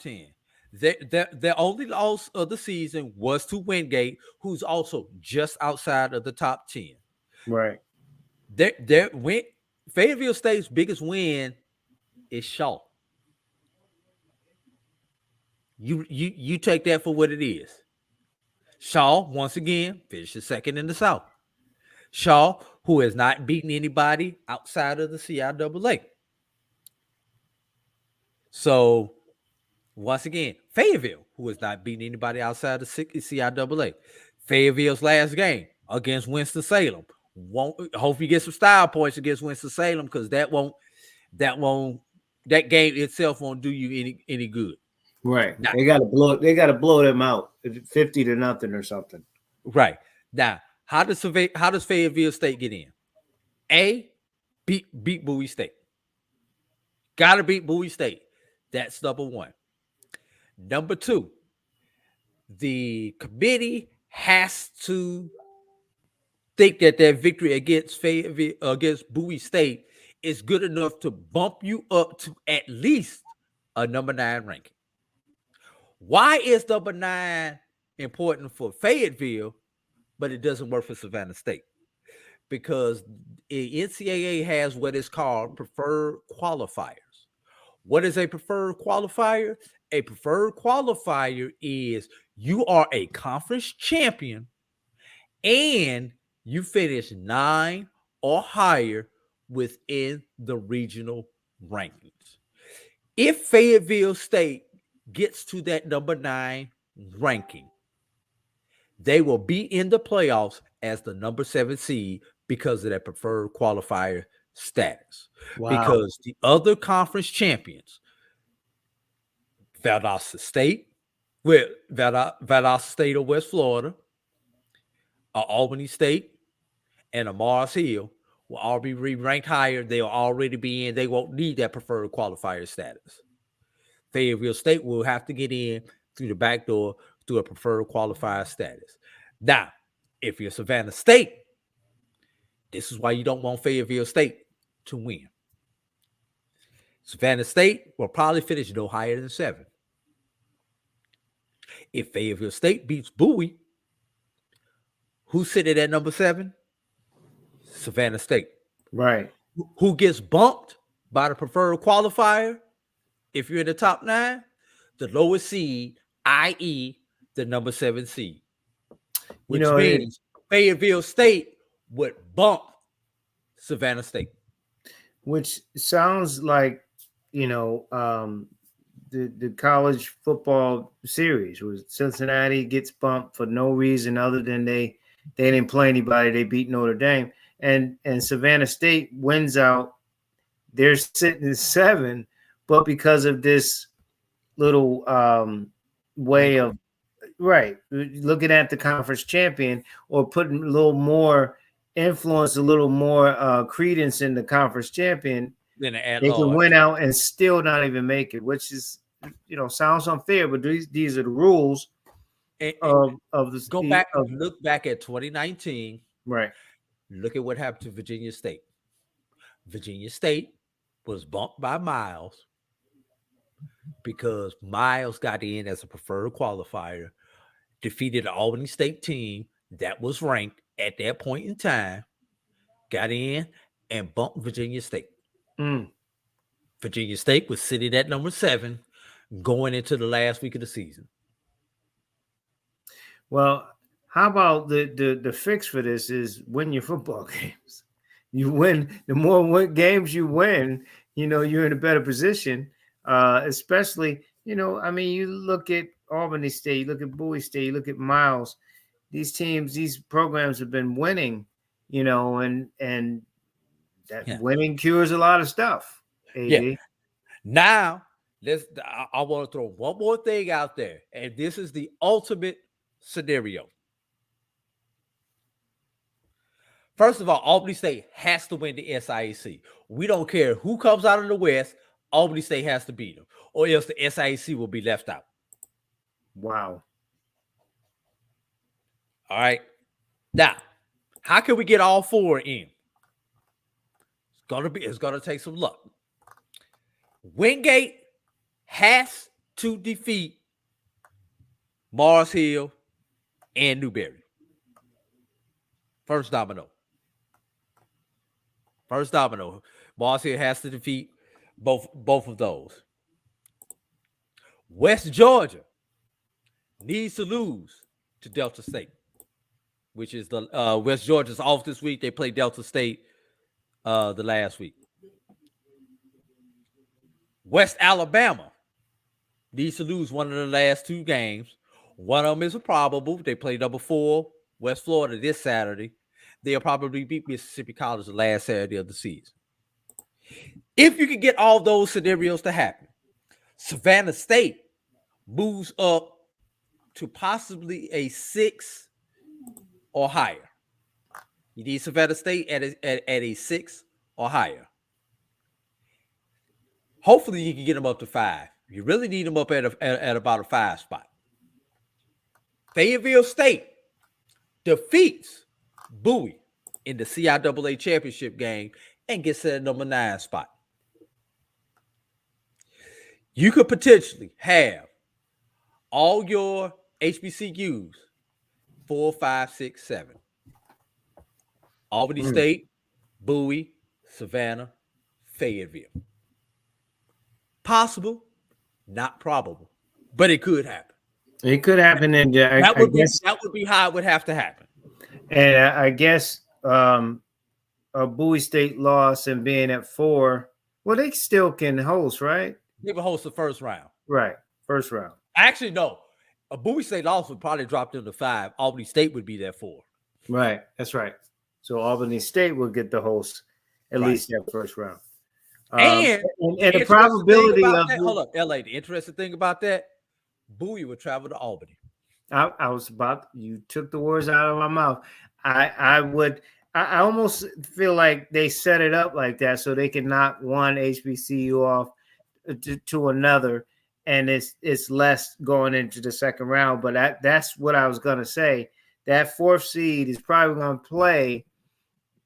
10. Their only loss of the season was to Wingate, who's also just outside of the top 10. Right. Fayetteville State's biggest win is Shaw. You take that for what it is. Shaw, once again, finishes 2nd in the South. Shaw, who has not beaten anybody outside of the CIAA. So, once again, Fayetteville, who has not beaten anybody outside of the CIAA. Fayetteville's last game against Winston-Salem. Hope you get some style points against Winston-Salem, because that game itself won't do you any good. Right. Now, they got to blow them out 50-0 or something. Right. Now, how does Fayetteville State get in? Beat Bowie State. Got to beat Bowie State. That's number 1. Number 2, the committee has to think that their victory against Bowie State is good enough to bump you up to at least a number 9 ranking. Why is number 9 important for Fayetteville, but it doesn't work for Savannah State? Because NCAA has what is called preferred qualifiers. What is a preferred qualifier? A preferred qualifier is you are a conference champion and you finish 9 or higher within the regional rankings. If Fayetteville State gets to that number 9 ranking, they will be in the playoffs as the number 7 seed because of that preferred qualifier status. Wow. Because the other conference champions, Valdosta State, Valdosta State of West Florida, Albany State, and Mars Hill will all be ranked higher. They'll already be in. They won't need that preferred qualifier status. Fayetteville State will have to get in through the back door through a preferred qualifier status. Now, if you're Savannah State, this is why you don't want Fayetteville State to win. Savannah State will probably finish no higher than 7. If Fayetteville State beats Bowie, who's sitting at number 7? Savannah State. Right. Who gets bumped by the preferred qualifier? If you're in the top 9, the lowest seed, i.e., the number 7 seed, which means Fayetteville State would bump Savannah State. Which sounds like, the college football series where Cincinnati gets bumped for no reason other than they didn't play anybody. They beat Notre Dame, and Savannah State wins out. They're sitting at 7, but because of this little way of looking at the conference champion or putting a little more influence, a little more credence in the conference champion, they can win out and still not even make it, which is, sounds unfair, but these are the rules of this. Look back at 2019. Right. Look at what happened to Virginia State. Virginia State was bumped by Miles because Miles got in as a preferred qualifier, defeated the Albany State team that was ranked at that point in time, got in and bumped Virginia State. Virginia State was sitting at number 7 going into the last week of the season. Well, how about the fix for this is win your football games. You win, the more games you win, you're in a better position. Especially, you look at Albany State, you look at Bowie State, you look at Miles. These teams, these programs have been winning, and that winning cures a lot of stuff. AD. Yeah. Now, I want to throw one more thing out there, and this is the ultimate scenario. First of all, Albany State has to win the SIAC. We don't care who comes out of the West. Albany State has to beat them, or else the SIAC will be left out. Wow. All right. Now, how can we get all 4 in? It's gonna take some luck. Wingate has to defeat Mars Hill and Newberry. First domino. Mars Hill has to defeat both of those. West Georgia needs to lose to Delta State, which is the West Georgia's off this week. They play Delta State the last week. West Alabama needs to lose one of the last 2 games. One of them is a probable. They play number 4, West Florida, this Saturday. They'll probably beat Mississippi College the last Saturday of the season. If you can get all those scenarios to happen, Savannah State moves up to possibly a 6 or higher. You need Savannah State at a 6 or higher. Hopefully, you can get them up to 5. You really need them up at about a 5 spot. Fayetteville State defeats Bowie in the CIAA championship game and gets to the number 9 spot. You could potentially have all your HBCUs 4, 5, 6, 7. Albany State, Bowie, Savannah, Fayetteville. Possible, not probable. but it could happen. It could happen, and That would be how it would have to happen. And I guess a Bowie State loss and being at 4, well, they still can host, right? They would host the first round. Right, first round. Actually, no. A Bowie State loss would probably drop them to 5. Albany State would be there 4. Right, that's right. So Albany State will get the host at least that first round. And the probability of hold up, LA. The interesting thing about that, Bowie would travel to Albany. I was about, you took the words out of my mouth. I almost feel like they set it up like that so they can knock one HBCU off to another, and it's less going into the second round. But that's what I was gonna say. That 4th seed is probably gonna play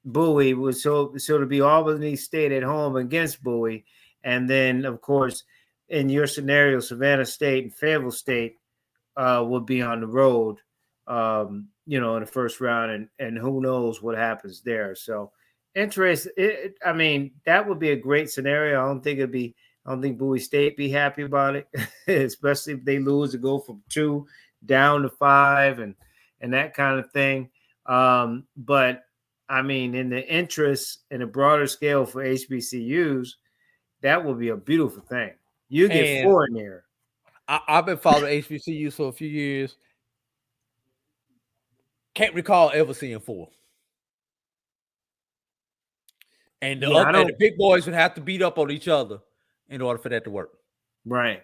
Bowie, so to be Albany State at home against Bowie, and then of course in your scenario, Savannah State and Fayetteville State will be on the road, in the first round, and who knows what happens there. So interesting. I mean, that would be a great scenario. I don't think Bowie State be happy about it, especially if they lose to go from 2 down to 5 and that kind of thing. But I mean, in the interest in a broader scale for HBCUs, that would be a beautiful thing. You get 4 in there. I've been following HBCUs for a few years. Can't recall ever seeing 4. And the big boys would have to beat up on each other in order for that to work. Right.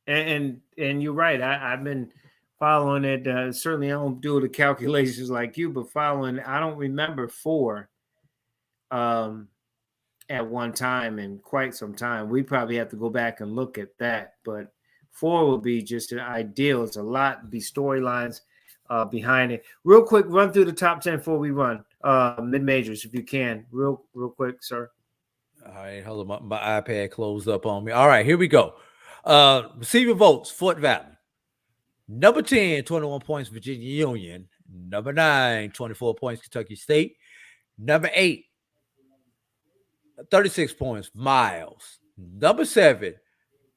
And you're right. I've been following it. Certainly I don't do the calculations like you, but I don't remember 4 at one time in quite some time. We probably have to go back and look at that, but 4 would be just an ideal. It's a lot, be storylines behind it. Real quick, run through the top 10 before we run. Mid-majors, if you can. Real quick, sir. All right, hold on. My iPad closed up on me. All right, here we go. Receiving votes, Fort Valley. Number 10, 21 points, Virginia Union. Number 9, 24 points, Kentucky State. Number 8, 36 points, Miles. Number 7,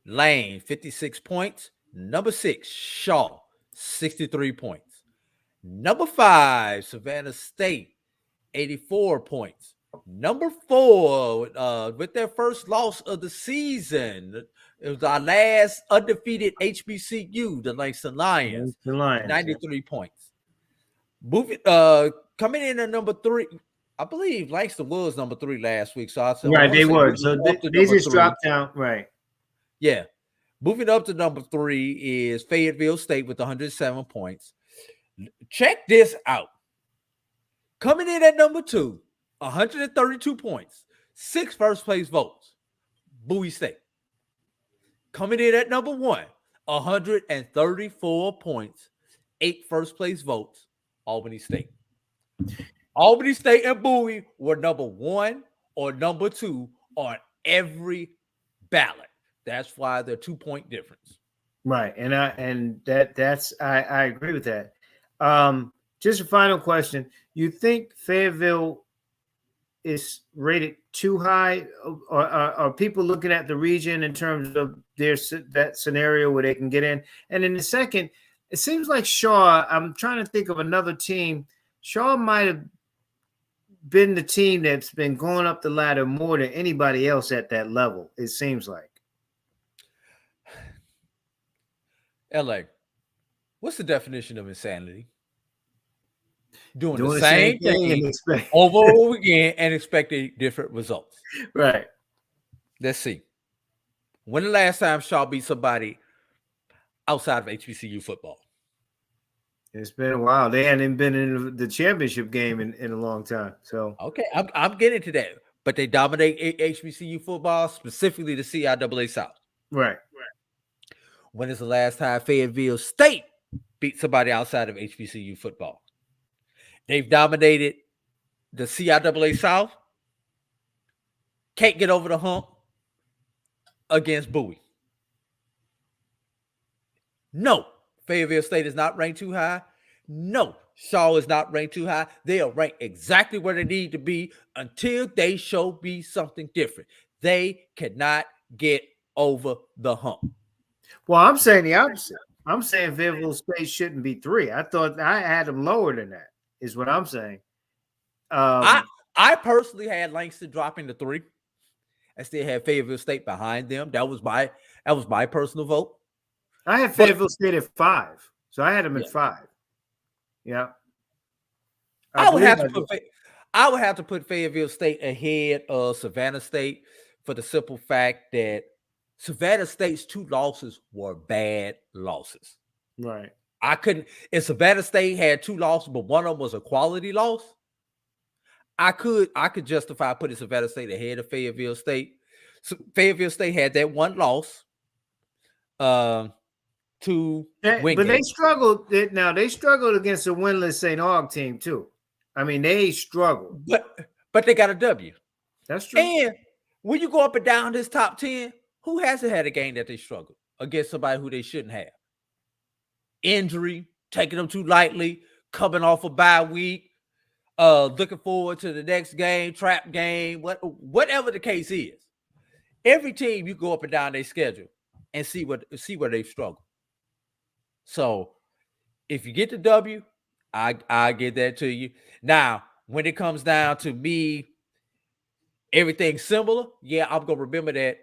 Lane, 56 points. Number 6, Shaw, 63 points. Number 5, Savannah State, 84 points. Number 4, with their first loss of the season, it was our last undefeated HBCU, the Langston Lions, 93 points. Coming in at number 3, I believe Langston was number 3 last week. So right, they were. So they just dropped down. Right. Yeah. Moving up to number 3 is Fayetteville State with 107 points. Check this out. Coming in at number 2, 132 points, 6 first place votes, Bowie State. Coming in at number 1, 134 points, 8 first place votes, Albany State. Albany State and Bowie were number 1 or number 2 on every ballot. That's why they're 2-point difference. Right. And I agree with that. Just a final question. You think Fayetteville is rated too high? Or are people looking at the region in terms of that scenario where they can get in? And in the second, it seems like Shaw, I'm trying to think of another team. Shaw might have been the team that's been going up the ladder more than anybody else at that level, it seems like. LA, what's the definition of insanity? Doing the same thing over and over again and expecting different results. Right. Let's see. When the last time Shaw beat somebody outside of HBCU football? It's been a while. They hadn't been in the championship game in a long time. So okay, I'm getting to that. But they dominate HBCU football, specifically the CIAA South. Right. When is the last time Fayetteville State beat somebody outside of HBCU football? They've dominated the CIAA South. Can't get over the hump against Bowie. No, Fayetteville State is not ranked too high. No, Shaw is not ranked too high. They are ranked exactly where they need to be until they show me something different. They cannot get over the hump. Well, I'm saying the opposite. I'm saying Fayetteville State shouldn't be 3. I thought I had them lower than that, is what I'm saying. I personally had Langston dropping to 3. I still had Fayetteville State behind them. That was my personal vote. I had Fayetteville State at 5, so I had them at 5. Yeah, I would have to put Fayetteville State ahead of Savannah State for the simple fact that Savannah State's 2 losses were bad losses. Right. I couldn't. If Savannah State had 2 losses, but one of them was a quality loss, I could justify putting Savannah State ahead of Fayetteville State. So Fayetteville State had that 1 loss. To win but games. they struggled. Now they struggled against a winless St. Aug team too. I mean, they struggled, but they got a W. That's true. And when you go up and down this top 10, who hasn't had a game that they struggled against somebody who they shouldn't have? Injury, taking them too lightly, coming off a bye week, looking forward to the next game, trap game, whatever the case is. Every team you go up and down their schedule and see where they've struggled. So if you get the W, I get that to you. Now, when it comes down to me, everything similar, yeah, I'm gonna remember that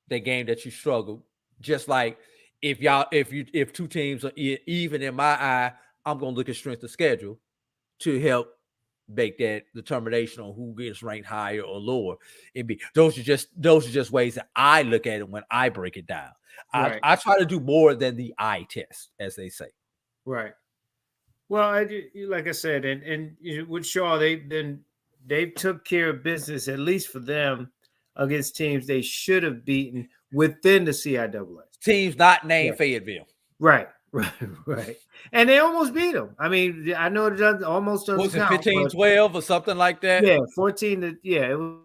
game that you struggled. Just like if 2 teams are even in my eye, I'm gonna look at strength of schedule to help make that determination on who gets ranked higher or lower. Those are just ways that I look at it when I break it down. Right. I try to do more than the eye test, as they say. Right. Well, like I said, and with Shaw, they took care of business, at least for them, against teams they should have beaten within the CIAA. Teams not named Fayetteville. Right. And they almost beat them. I mean, I know it almost doesn't count. Was it 15-12 or something like that? Yeah, 14. It was.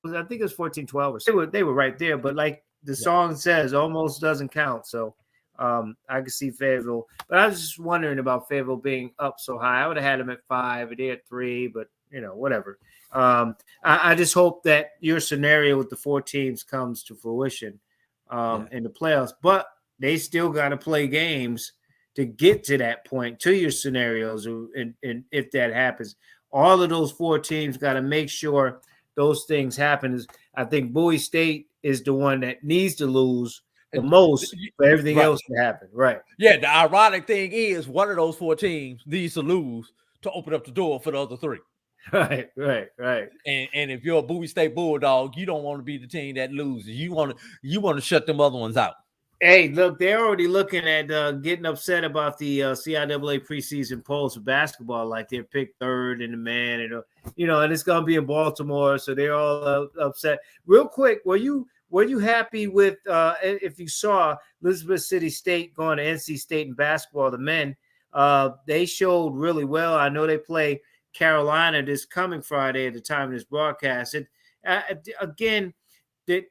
I think it was 14-12. They were right there, but like the song says, almost doesn't count. So I could see Fayetteville, but I was just wondering about Fayetteville being up so high. I would have had them at 5, or they at 3, but whatever. I just hope that your scenario with the 4 teams comes to fruition in the playoffs, but they still got to play games to get to that point, to your scenarios. And if that happens, all of those 4 teams got to make sure those things happen. I think Bowie State is the one that needs to lose the most for everything else to happen. Right. Yeah. The ironic thing is one of those 4 teams needs to lose to open up the door for the other 3. Right. And if you're a Bowie State Bulldog, you don't want to be the team that loses. You want to shut them other ones out. Hey, look, they're already looking at getting upset about the CIAA preseason polls for basketball, like they're picked 3rd in the man, and it's going to be in Baltimore, so they're all upset. Real quick, were you happy with if you saw Elizabeth City State going to NC State in basketball, the men? They showed really well. I know they play Carolina this coming Friday at the time of this broadcast. Again, that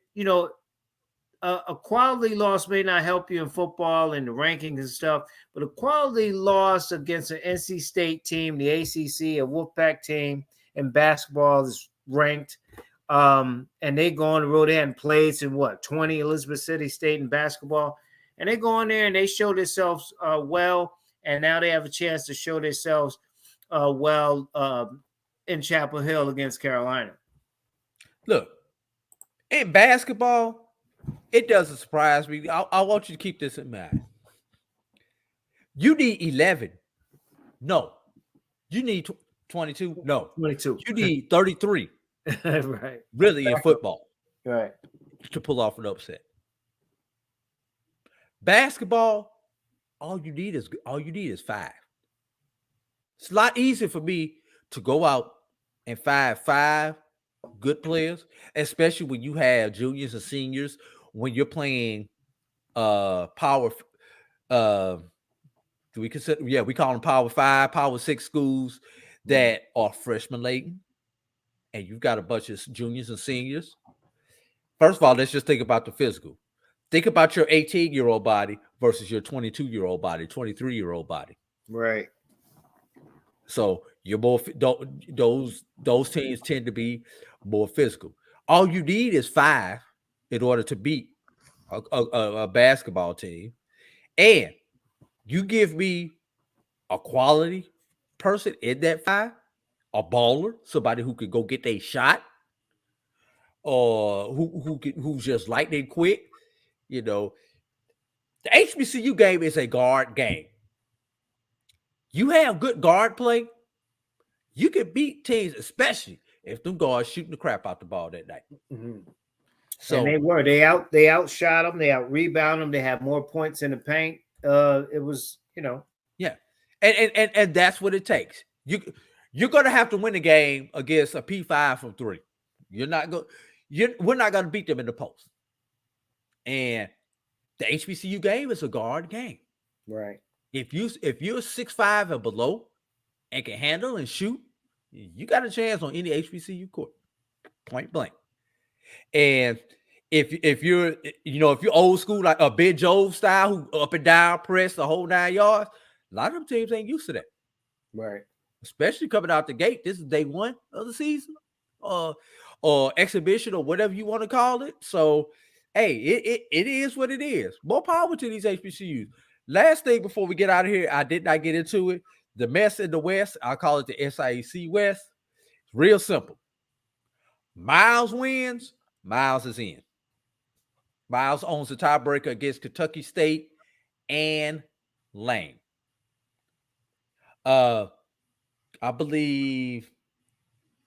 a quality loss may not help you in football and the rankings and stuff, but a quality loss against an NC State team, the ACC, a Wolfpack team in basketball is ranked, and they go on the road. They hadn't played since 20 Elizabeth City State in basketball, and they go in there and they show themselves well, and now they have a chance to show themselves well in Chapel Hill against Carolina. Look, in basketball, it doesn't surprise me. I want you to keep this in mind. You need 11. No. You need 22. No. 22. You need 33. Right. Really, in football. Right. To pull off an upset. Basketball, all you need is 5. It's a lot easier for me to go out and find 5 good players, especially when you have juniors and seniors, when you're playing power do we consider we call them power 5, power 6 schools that are freshman laden, and you've got a bunch of juniors and seniors. First of all, let's just think about the physical. Think about your 18-year-old body versus your 22-year-old body, 23-year-old body. Right. So you're more those teams tend to be more physical. All you need is 5 in order to beat a basketball team, and you give me a quality person in that 5, a baller, somebody who could go get a shot, or who's just lightning quick. The HBCU game is a guard game. You have good guard play, you can beat teams, especially if them guards shooting the crap out the ball that night. Mm-hmm. So and they outshot them, they out rebound them, they have more points in the paint. It was, yeah, and that's what it takes. You're gonna have to win a game against a P5 from 3. We're not gonna beat them in the post. And the HBCU game is a guard game. Right. If you're 6'5" and below and can handle and shoot, you got a chance on any HBCU court, point blank. And if you're old school, like a Ben Jove style, who up and down press the whole 9 yards, a lot of them teams ain't used to that. Right. Especially coming out the gate. This is day 1 of the season, or exhibition, or whatever you want to call it. So, hey, it is what it is. More power to these HBCUs. Last thing before we get out of here, I did not get into it. The mess in the West, I call it the SIAC West. It's real simple. Miles wins, Miles is in. Miles owns the tiebreaker against Kentucky State and Lane. I believe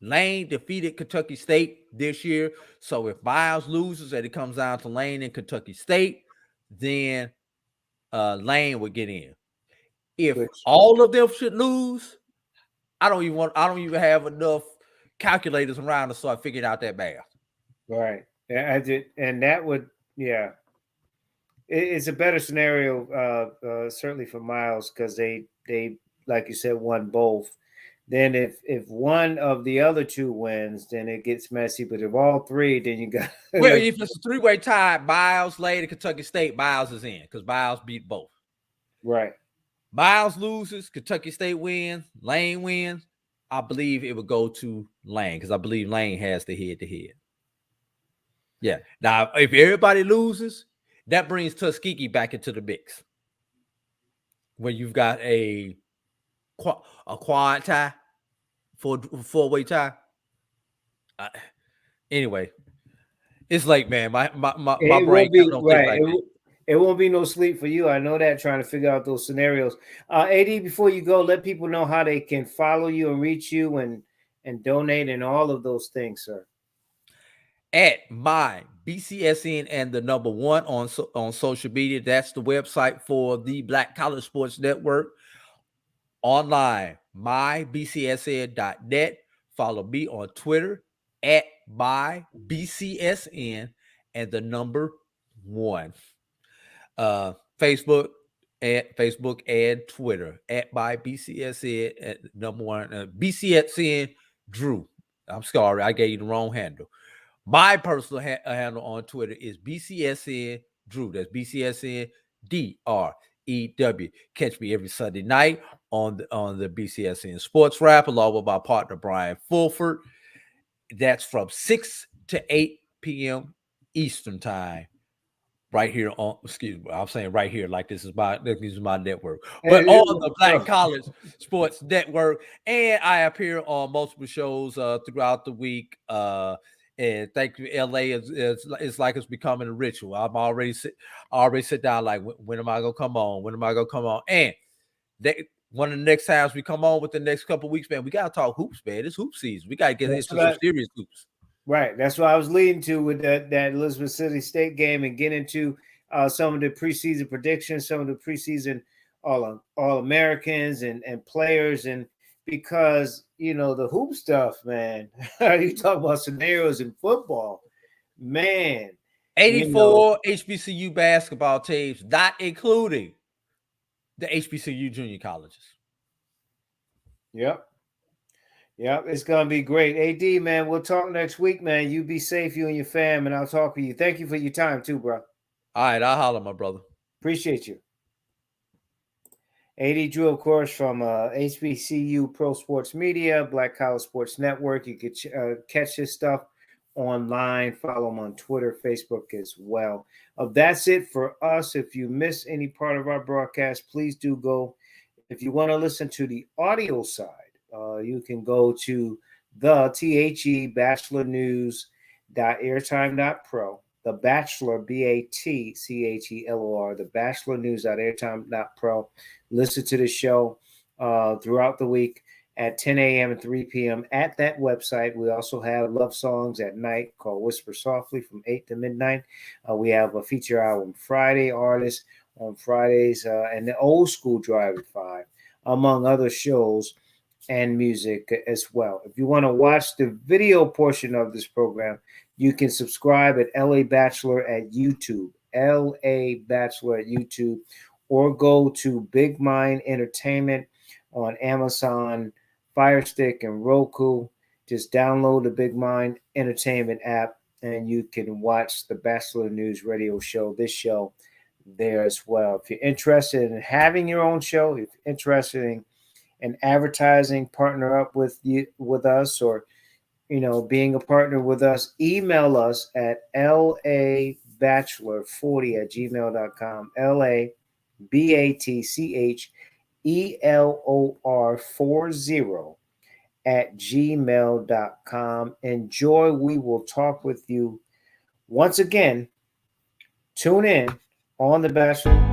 Lane defeated Kentucky State this year. So if Miles loses and it comes down to Lane and Kentucky State, then Lane would get in. If all of them should lose, I don't even have enough calculators around to start figuring out that math. Right. Yeah, I did, and that would, yeah. It's a better scenario, certainly for Miles, because they like you said, won both. Then if one of the other 2 wins, then it gets messy. But if all 3, then you got if it's a 3-way tie, Miles, Lane, and Kentucky State, Miles is in because Miles beat both. Right. Miles loses, Kentucky State wins, Lane wins. I believe it would go to Lane because I believe Lane has the head-to-head. Yeah. Now, if everybody loses, that brings Tuskegee back into the mix. When you've got a quad tie, 4-way tie. Anyway, it's late, man. My brain don't think like that. It won't be no sleep for you. I know that, trying to figure out those scenarios. AD, before you go, let people know how they can follow you and reach you and donate and all of those things, sir. At my BCSN and the number 1 on social media. That's the website for the Black College Sports Network. Online, mybcsn.net. Follow me on Twitter at mybcsn and the number 1. Facebook and Twitter at mybcsn at number 1. BCSN Drew. I'm sorry, I gave you the wrong handle. My personal handle on Twitter is BCSN Drew. That's BCSN DREW. Catch me every Sunday night on the BCSN Sports Wrap, along with my partner Brian Fulford. That's from 6 to 8 p.m. Eastern time. Right here on, excuse me, I'm saying right here, like this is my network, but on the Black College Sports Network, and I appear on multiple shows throughout the week. And thank you, LA. It's like it's becoming a ritual. I already sit down like, when am I gonna come on? When am I gonna come on? And one of the next times we come on with the next couple of weeks, man, we gotta talk hoops, man. It's hoop season. We gotta get into some serious hoops. Right. That's what I was leading to with that Elizabeth City State game, and get into some of the preseason predictions, some of the preseason All-Americans and players, and because the hoop stuff, man. You talk about scenarios in football, man. 84 HBCU basketball teams, not including the HBCU junior colleges. Yep. It's gonna be great. AD, man, we'll talk next week, man. You be safe, you and your fam, and I'll talk to you. Thank you for your time too, bro. All right, I'll holler, my brother. Appreciate you. AD Drew, of course, from HBCU Pro Sports Media, Black College Sports Network. You could catch his stuff online. Follow them on Twitter, Facebook as well. That's it for us. If you miss any part of our broadcast, please do go. If you want to listen to the audio side, you can go to the THE Bachelor News.airtime.pro. The Batchelor, BATCHELOR, the Bachelor News.airtime.pro. Listen to the show throughout the week at 10 a.m. and 3 p.m. at that website. We also have love songs at night called Whisper Softly from 8 to midnight. We have a feature album Friday artist on Fridays and the Old School Drive at 5, among other shows and music as well. If you want to watch the video portion of this program, you can subscribe at LA Batchelor at YouTube, LA Batchelor at YouTube, or go to Big Mind Entertainment on Amazon, Fire Stick, and Roku. Just download the Big Mind Entertainment app, and you can watch the Bachelor News radio show, this show, there as well. If you're interested in having your own show, if you're interested in advertising, partner up with us, or being a partner with us, email us at labachelor40@gmail.com, LABACHELOR40@gmail.com. Enjoy. We will talk with you once again. Tune in on the Bachelor.